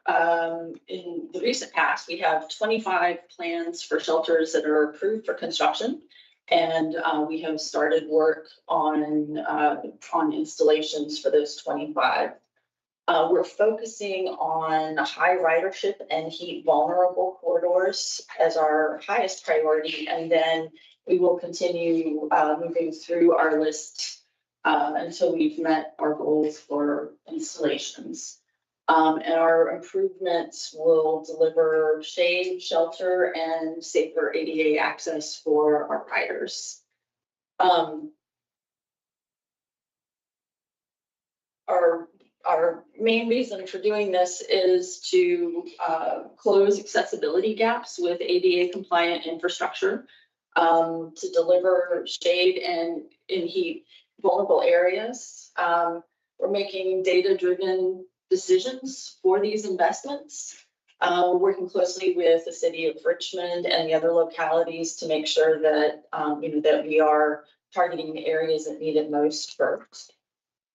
in the recent past, we have 25 plans for shelters that are approved for construction. And we have started work on installations for those 25. We're focusing on high ridership and heat vulnerable corridors as our highest priority. And then we will continue moving through our list until we've met our goals for installations. And our improvements will deliver shade, shelter, and safer ADA access for our riders. Our main reason for doing this is to close accessibility gaps with ADA compliant infrastructure, to deliver shade and in heat vulnerable areas. We're making data-driven decisions for these investments. We're working closely with the city of Richmond and the other localities to make sure that that we are targeting the areas that need it most first.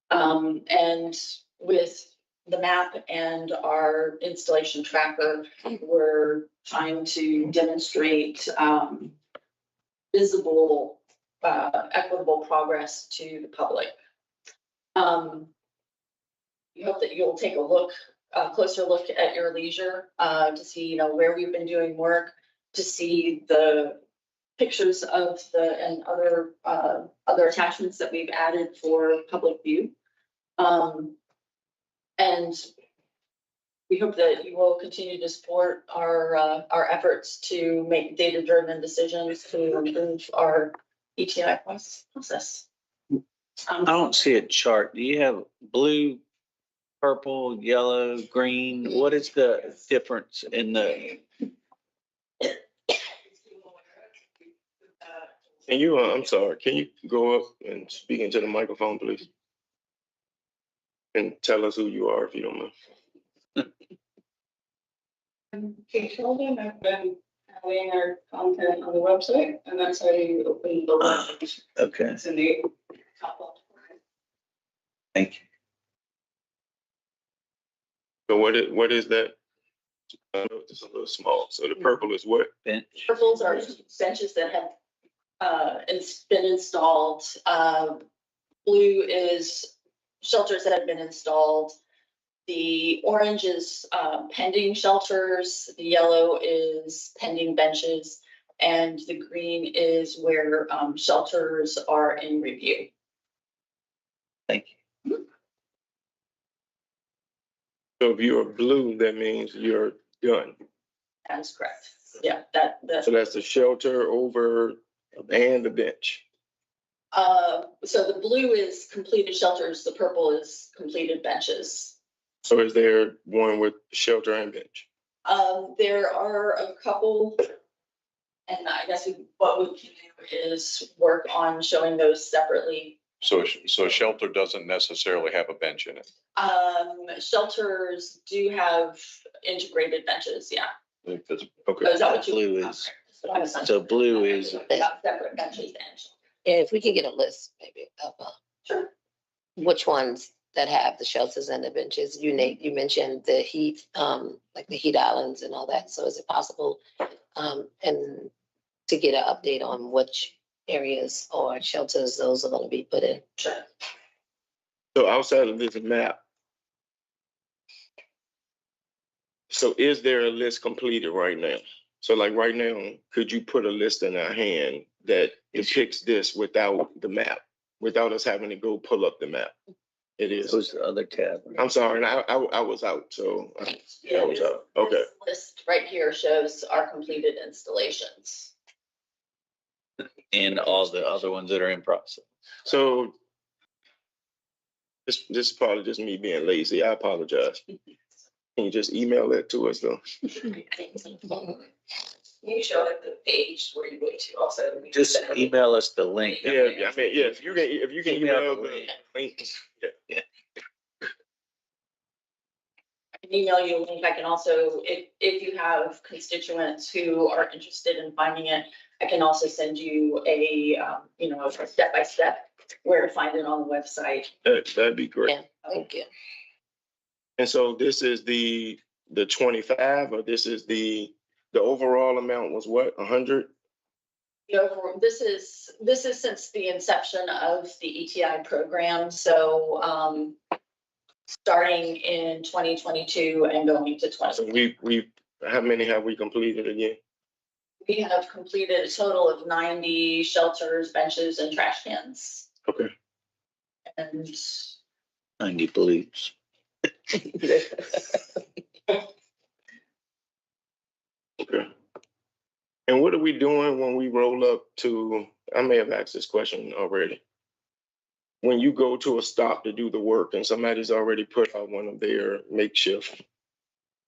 And with the map and our installation tracker, we're trying to demonstrate visible, equitable progress to the public. we hope that you'll take a look, closer look at your leisure, to see, you know, where we've been doing work, to see the pictures of and other attachments that we've added for public view. And we hope that you will continue to support our efforts to make data-driven decisions to improve our ETI process. I don't see a chart. Do you have blue, purple, yellow, green? What is the difference in the? Can you, I'm sorry, can you go up and speak into the microphone, please? And tell us who you are, if you don't mind. I'm Kate Sheldon. I've been having our content on the website, and that's how you open the web. Okay, It's in the top left. thank you. So what is that? I know it's a little small. So the purple is what? Bench. Purples are benches that have it's been installed. Blue is shelters that have been installed. The orange is pending shelters. The yellow is pending benches. And the green is where shelters are in review. Thank you. So if you're blue, that means you're done. That is correct. Yeah, that's. So that's the shelter over and the bench. So the blue is completed shelters, the purple is completed benches. So is there one with shelter and bench? There are a couple, and I guess what we can do is work on showing those separately. So a shelter doesn't necessarily have a bench in it. Shelters do have integrated benches, yeah. Okay. Oh, is that what you? Blue is, Okay. so blue is, They got separate benches and. Yeah, if we can get a list maybe of Sure. which ones that have the shelters and the benches. You mentioned the heat, like the heat islands and all that. So is it possible, and to get an update on which areas or shelters those are gonna be put in? Sure. So outside of this map, so is there a list completed right now? So like right now, could you put a list in our hand that depicts this without the map, without us having to go pull up the map? It is. those the other tab. I'm sorry, and I was out, so I was out. Okay. This list right here shows our completed installations. And all the other ones that are in process. So this is probably just me being lazy. I apologize. Can you just email that to us though? You show it the page where you go to also. Just email us the link. Yeah, I mean, yeah, if you can email the links. Yeah. I can email you a link. I can also, if you have constituents who are interested in finding it, I can also send you a step-by-step where to find it on the website. That'd be great. Yeah, thank you. And so this is the 25, or this is the overall amount was what, 100? This is since the inception of the ETI program. So starting in 2022 and going to So 20. we how many have we completed again? We have completed a total of 90 shelters, benches, and trash cans. Okay. And 90 blues. Okay. And what are we doing when we roll up to, I may have asked this question already. When you go to a stop to do the work and somebody's already put out one of their makeshift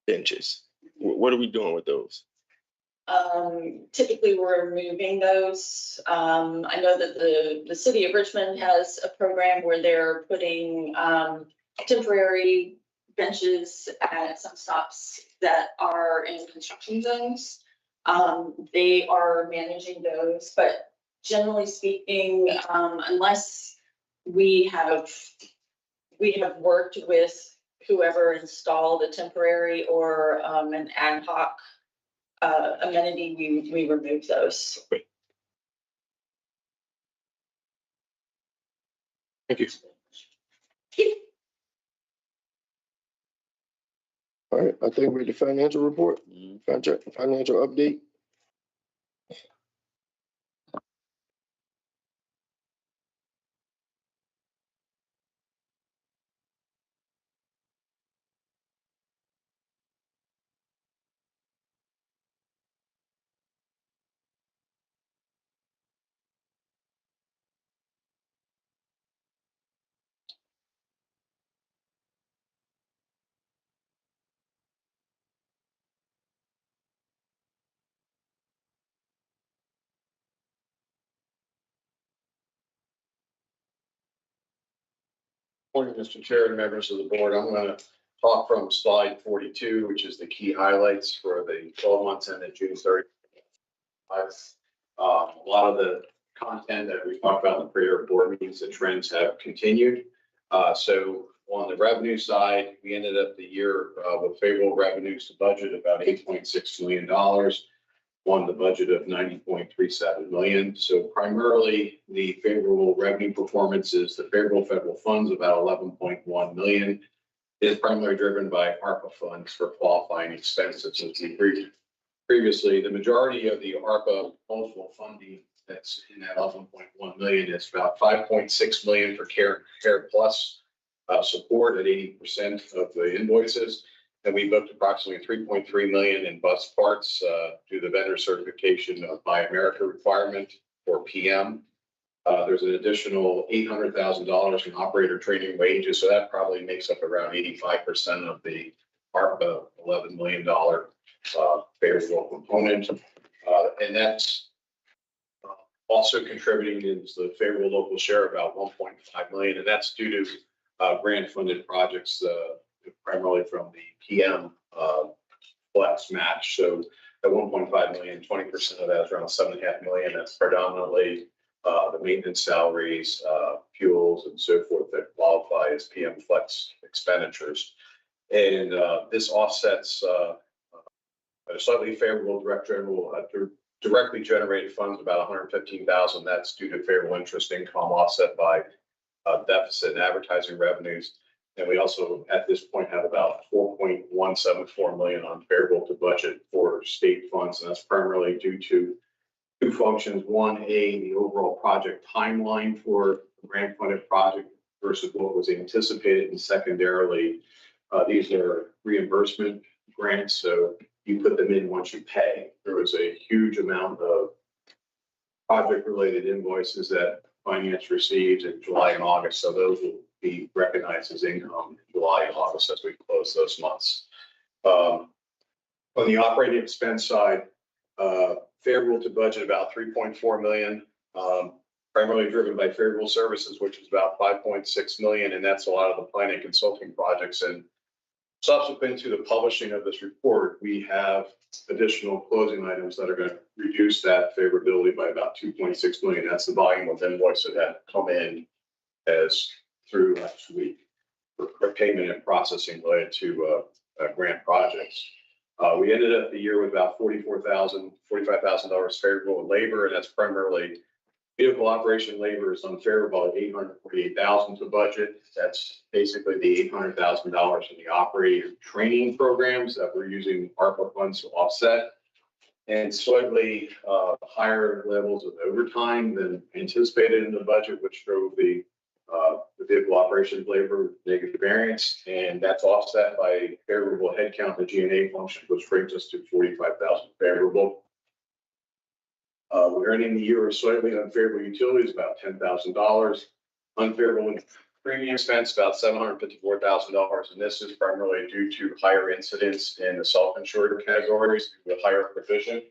benches, what are we doing with those? typically we're moving those. I know that the city of Richmond has a program where they're putting temporary benches at some stops that are in construction zones. They are managing those, but generally speaking, unless we have worked with whoever installed a temporary or an ad hoc amenity, we remove those. Thank you. All right, I think we're the financial report, financial update. Morning, Mr. Chair and members of the board. I'm going to talk from slide 42, which is the key highlights for the 12 months ended June 30. A lot of the content that we talked about in the prior board meetings, the trends have continued. So on the revenue side, we ended up the year with favorable revenues to budget about $8.6 million. On the budget of 90.37 million. So primarily the favorable revenue performance is the favorable federal funds, about 11.1 million, is primarily driven by ARPA funds for qualifying expenses. As we previously, the majority of the ARPA eligible funding that's in that 11.1 million is about 5.6 million for Care Plus support at 80% of the invoices. And we booked approximately 3.3 million in bus parts due to the vendor certification of Buy America requirement for PM. There's an additional $800,000 in operator training wages, so that probably makes up around 85% of the ARPA $11 million favorable component. And that's also contributing is the favorable local share, about 1.5 million, and that's due to grant funded projects primarily from the PM flex match. So at 1.5 million, 20% of that is around 7.5 million. That's predominantly the maintenance salaries, fuels, and so forth that qualify as PM flex expenditures. And this offsets a slightly favorable directly generated funds, about 115,000. That's due to favorable interest income offset by deficit in advertising revenues. And we also, at this point, have about 4.174 million unfavorable to budget for state funds. And that's primarily due to two functions. One, the overall project timeline for the grant funded project versus what was anticipated. And secondarily, these are reimbursement grants. So you put them in once you pay. There was a huge amount of project related invoices that finance received in July and August. So those will be recognized as income in July and August as we close those months. On the operating expense side, favorable to budget about 3.4 million, primarily driven by favorable services, which is about 5.6 million. And that's a lot of the planning consulting projects. And subsequent to the publishing of this report, we have additional closing items that are going to reduce that favorability by about 2.6 million. That's the volume of invoices that have come in as through last week for payment and processing related to grant projects. We ended up the year with about $45,000 favorable in labor, and that's primarily vehicle operation labor is unfavorable at $848,000 to budget. That's basically the $800,000 in the operator training programs that we're using ARPA funds to offset, and slightly higher levels of overtime than anticipated in the budget, which drove the vehicle operations labor negative variance, and that's offset by favorable headcount in the G&A function, which brings us to 45,000 favorable. We're ending the year with slightly unfavorable utilities, about $10,000. Unfavorable premium expense, about $754,000, and this is primarily due to higher incidents in the self-insured categories with higher provision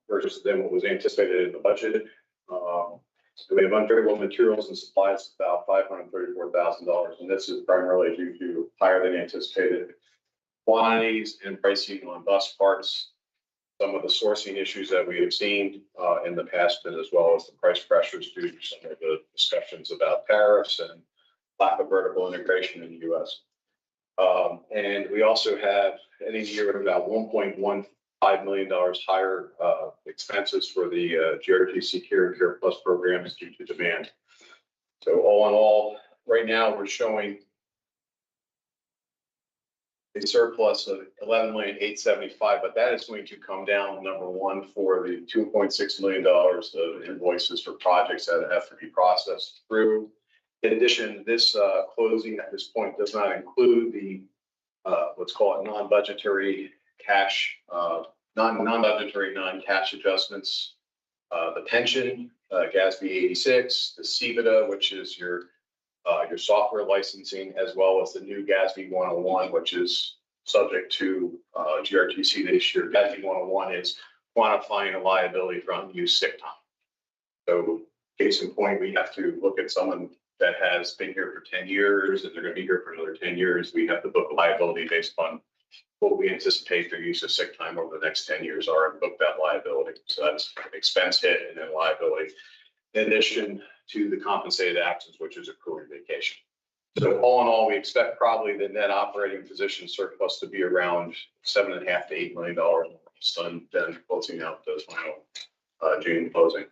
versus than what was anticipated in the budget. We have unfavorable materials and supplies, about $534,000, and this is primarily due to higher than anticipated quantities and pricing on bus parts, some of the sourcing issues that we have seen in the past, and as well as the price pressures due to some of the discussions about tariffs and lack of vertical integration in the U.S. And we also have ending the year with about $1.15 million higher expenses for the GRTC Care and Care Plus programs due to demand. So all in all, right now we're showing a surplus of 11,875,000, but that is going to come down, number one, for the $2.6 million of invoices for projects that have to be processed through. In addition, this closing at this point does not include the let's call it non-budgetary cash, non-budgetary, non-cash adjustments, the pension, GASB 86, the CBITA, which is your software licensing, as well as the new GASB 101, which is subject to GRTC this year. GASB 101 is quantifying a liability for unused sick time. So case in point, we have to look at someone that has been here for 10 years and they're going to be here for another 10 years. We have to book a liability based on what we anticipate their use of sick time over the next 10 years are and book that liability. So that's an expense hit and then liability. In addition to the compensated absence, which is accruing vacation. So all in all, we expect probably the net operating position surplus to be around $7.5 to $8 million. So then closing out those final June closing.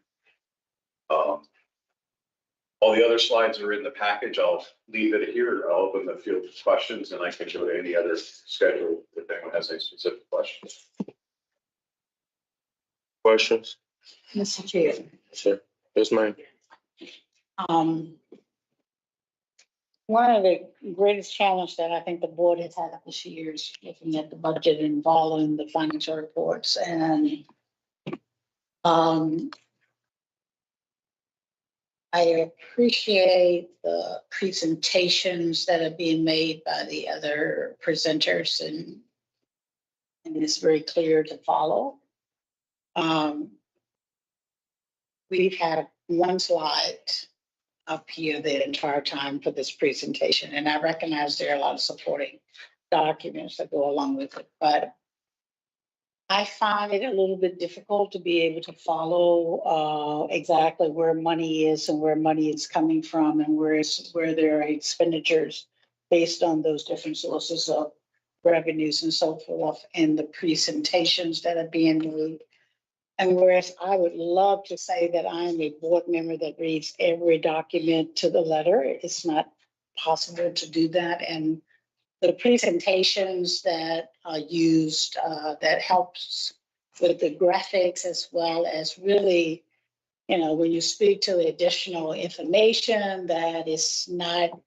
All the other slides are in the package. I'll leave it here. I'll open the field for questions and I can go to any other schedule if anyone has any specific questions. Questions? Mr. Chair. Sure. Yes, ma'am. One of the greatest challenges that I think the board has had this year is looking at the budget and following the financial reports. And I appreciate the presentations that are being made by the other presenters, and it's very clear to follow. We've had one slide up here the entire time for this presentation, and I recognize there are a lot of supporting documents that go along with it, but I find it a little bit difficult to be able to follow exactly where money is and where money is coming from and where there are expenditures based on those different sources of revenues and so forth, and the presentations that are being made. And whereas I would love to say that I am a board member that reads every document to the letter, it's not possible to do that. And the presentations that are used that helps with the graphics, as well as really, you know, when you speak to the additional information that is not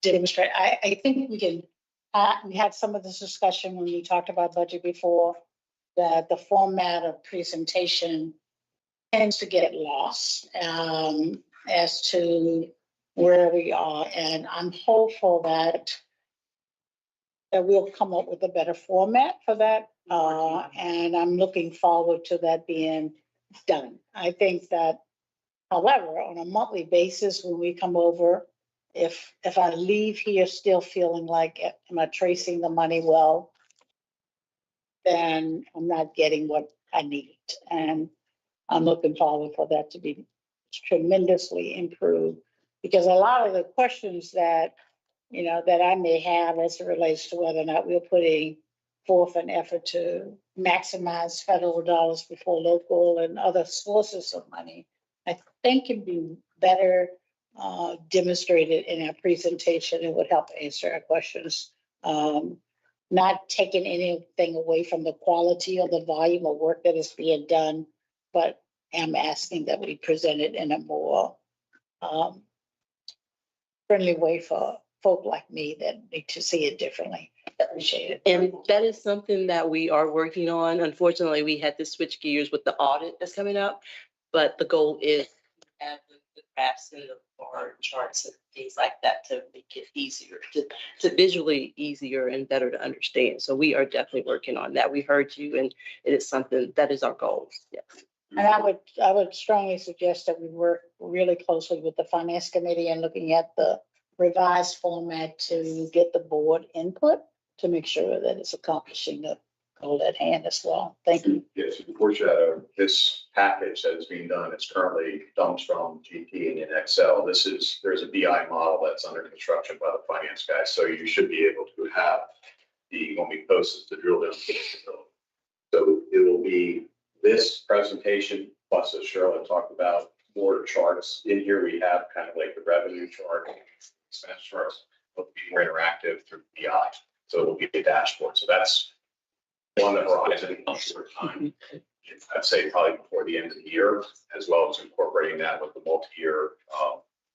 demonstrated. I think we can, we had some of this discussion when we talked about budget before, that the format of presentation tends to get lost as to where we are. And I'm hopeful that we'll come up with a better format for that. And I'm looking forward to that being done. I think that, however, on a monthly basis, when we come over, if I leave here still feeling like, am I tracing the money well, then I'm not getting what I need. And I'm looking forward for that to be tremendously improved, because a lot of the questions that, you know, that I may have as it relates to whether or not we're putting forth an effort to maximize federal dollars before local and other sources of money, I think can be better demonstrated in our presentation. It would help answer our questions. Not taking anything away from the quality or the volume of work that is being done, but am asking that we present it in a more friendly way for folk like me that need to see it differently. Appreciate it. And that is something that we are working on. Unfortunately, we had to switch gears with the audit that's coming up, but the goal is to have the graphs and the bar charts and things like that to make it easier, to visually easier and better to understand. So we are definitely working on that. We heard you, and it is something that is our goal. Yes. And I would strongly suggest that we work really closely with the finance committee and looking at the revised format to get the board input to make sure that it's accomplishing the goal at hand as well. Thank you. Yes, unfortunately, this package that is being done is currently dumped from GP and in Excel. There's a BI model that's under construction by the finance guys. So you should be able to have when we post the drill down. So it will be this presentation plus, as Charlotte talked about, more charts. In here we have kind of like the revenue chart, expense charts, will be more interactive through BI. So it will be a dashboard. So that's on the horizon over time. I'd say probably before the end of the year, as well as incorporating that with the multi-year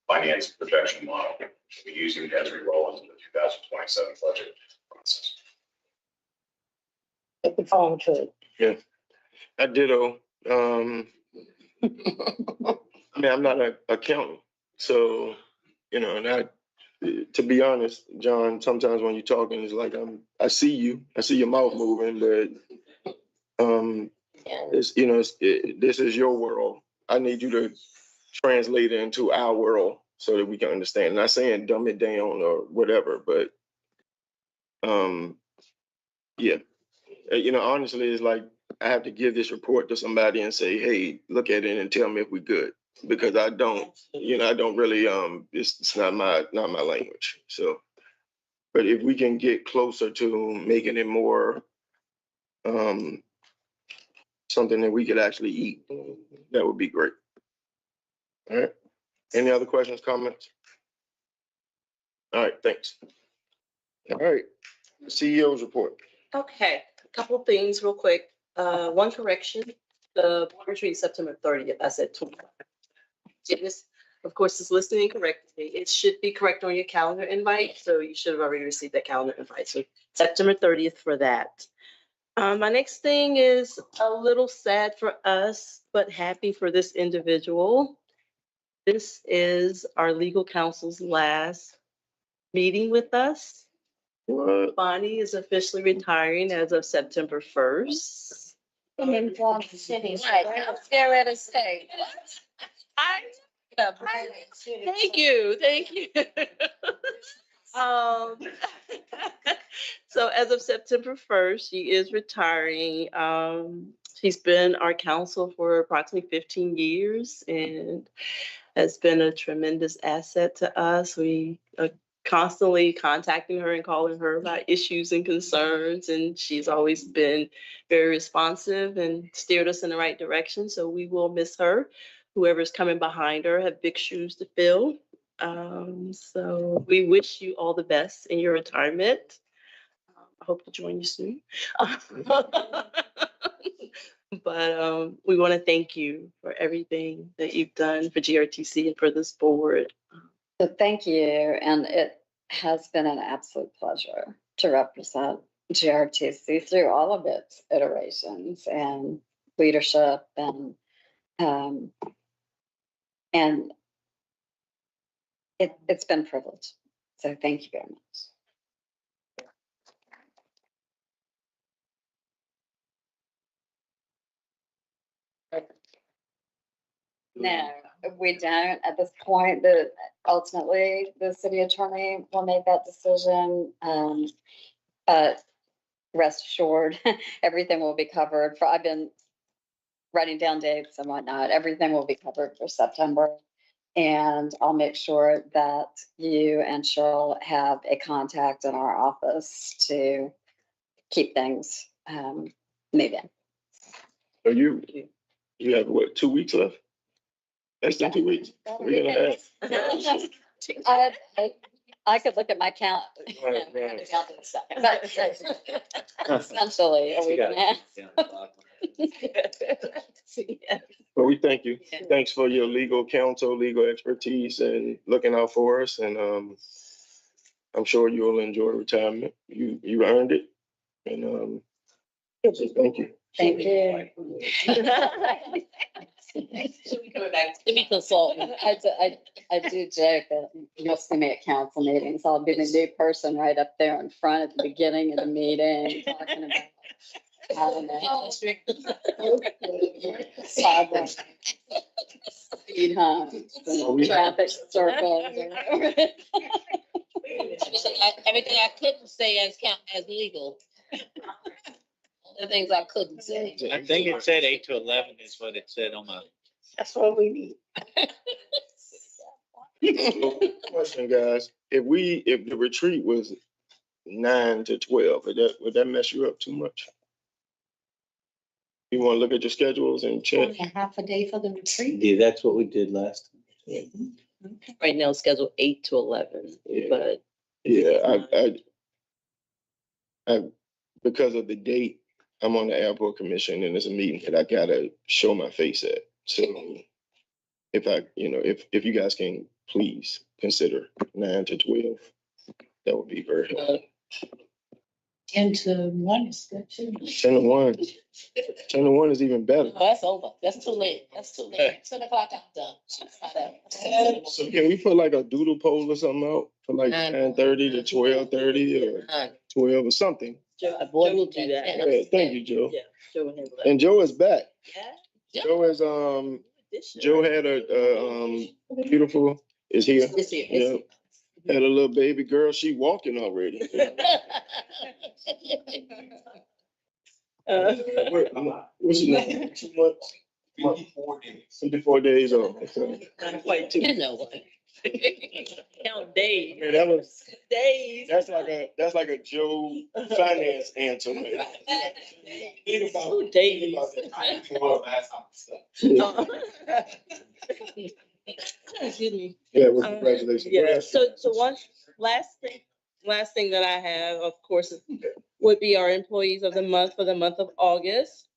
finance projection model we're using as we roll into the 2027 budget process. Looking forward to it. Yeah, I ditto. I mean, I'm not an accountant, so, you know, and to be honest, John, sometimes when you're talking, it's like, I see your mouth moving, but, it's, you know, this is your world. I need you to translate it into our world so that we can understand. Not saying dumb it down or whatever, but, yeah. You know, honestly, it's like, I have to give this report to somebody and say, hey, look at it and tell me if we're good. Because I don't really, it's not my language. So, but if we can get closer to making it more, something that we could actually eat, that would be great. All right. Any other questions, comments? All right, thanks. All right, CEO's report. Okay, a couple of things real quick. One correction, the board retreat September 30th, I said 25. This, of course, is listed incorrectly. It should be correct on your calendar invite, so you should have already received that calendar invite. So September 30th for that. My next thing is a little sad for us, but happy for this individual. This is our legal counsel's last meeting with us. What? Bonnie is officially retiring as of September 1st. And then Florida City. Right, I was getting ready to say. Thank you. So as of September 1st, she is retiring. She's been our counsel for approximately 15 years and has been a tremendous asset to us. We are constantly contacting her and calling her about issues and concerns, and she's always been very responsive and steered us in the right direction. So we will miss her. Whoever's coming behind her have big shoes to fill. So we wish you all the best in your retirement. I hope to join you soon. But we want to thank you for everything that you've done for GRTC and for this board. So thank you, and it has been an absolute pleasure to represent GRTC through all of its iterations and leadership and it's been a privilege. So thank you very much. No, we don't at this point. Ultimately, the city attorney will make that decision. But rest assured, everything will be covered for, I've been writing down dates and whatnot. Everything will be covered for September. And I'll make sure that you and Cheryl have a contact in our office to keep things moving. Are you have what, 2 weeks left? Less than 2 weeks? We're gonna have. I could look at my count. Essentially, a week and a half. Well, we thank you. Thanks for your legal counsel, legal expertise and looking out for us. And I'm sure you'll enjoy retirement. You earned it. And so thank you. Thank you. Should be coming back to be consultant. I do joke that you'll see me at council meetings. I'll be the new person right up there in front at the beginning of the meeting, talking about, I don't know, sidewalk, speed humps, and traffic circles. Everything I couldn't say as legal. The things I couldn't say. I think it said 8 to 11 is what it said on my. That's what we need. Question, guys. If the retreat was 9 to 12, would that mess you up too much? You want to look at your schedules and check? Only a half a day for the retreat. Yeah, that's what we did last time. Right now, scheduled 8 to 11, Yeah. but Yeah, because of the date, I'm on the airport commission and it's a meeting that I gotta show my face at. So if if you guys can please consider 9 to 12, that would be very helpful. 10 to 1 is good too. 10 to 1. 10 to 1 is even better. Oh, that's over. That's too late. That's too late. 10 o'clock, I'm done. So can we put like a doodle poll or something out for like 9:30 to 12:30 or 12 or something? Joe will do that. Yeah, thank you, Joe. Yeah, Joe will handle that. And Joe is back. Yeah. Joe is Joe had a beautiful is here. It's here. Yeah. Had a little baby girl. She walking already. What's your name? 2 months? 54 days. 54 days old. Okay. Not quite two. You know what? Count days. Man, that was Days. that's like a Joe finance answer. Man. Think about Two days. Excuse me. Yeah, well, congratulations. Yeah, so one last thing that I have, of course, would be our employees of the month for the month of August.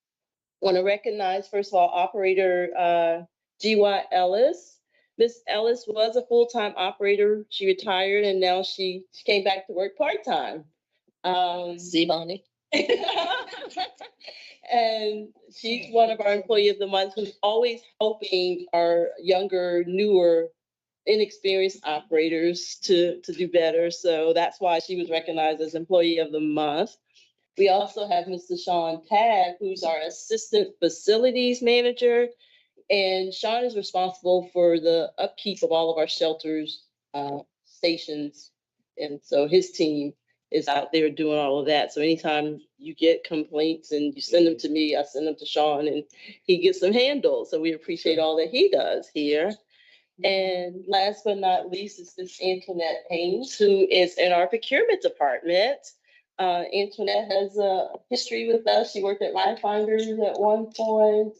Want to recognize, first of all, operator GY Ellis. Miss Ellis was a full-time operator. She retired and now she came back to work part-time. See, Bonnie? And she's one of our employee of the month who's always helping our younger, newer, inexperienced operators to do better. So that's why she was recognized as employee of the month. We also have Mr. Sean Tagg, who's our assistant facilities manager. And Sean is responsible for the upkeep of all of our shelters, stations. And so his team is out there doing all of that. So anytime you get complaints and you send them to me, I send them to Sean and he gets them handled. So we appreciate all that he does here. And last but not least is Miss Antoinette Haynes, who is in our procurement department. Antoinette has a history with us. She worked at RideFinders at one point.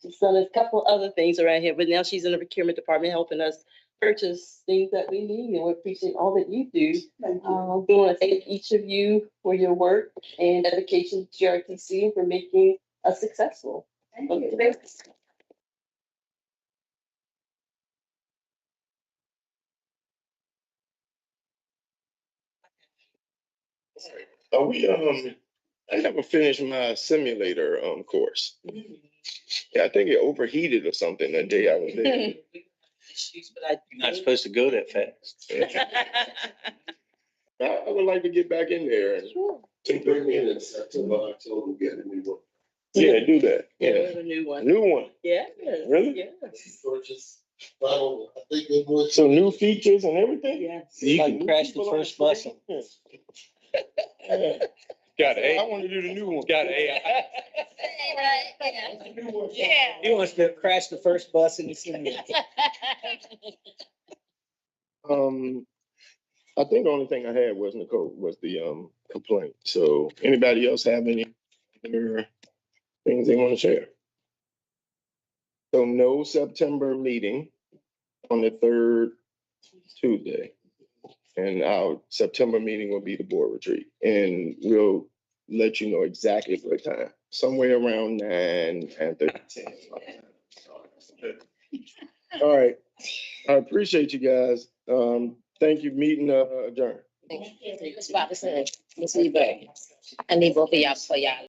She's done a couple other things around here, but now she's in the procurement department helping us purchase things that we need, and we appreciate all that you do. We want to thank each of you for your work and dedication to GRTC and for making us successful. Thank you. Are we I never finished my simulator course. Yeah, I think it overheated or something that day I was there. You're not supposed to go that fast. I would like to get back in there and take 30 minutes. Yeah, do that. Yeah, we Yeah. have a new one. New one. Yeah. Really? Yes. So new features and everything? Yes. You Like can new crash the people on first bus. screen? Yeah. Got I want to do the new one. Got AI. He wants to crash the first bus in the city. I think the only thing I had was Nicole was the complaint. So anybody else have any other things they want to share? So no September meeting on the 3rd Tuesday. And our September meeting will be the board retreat. And we'll let you know exactly what time, somewhere around 9 and 30. All right. I appreciate you guys. Thank you. Meeting adjourned. Thank you. Miss Robinson, Miss Lieber. I need both of y'all for y'all.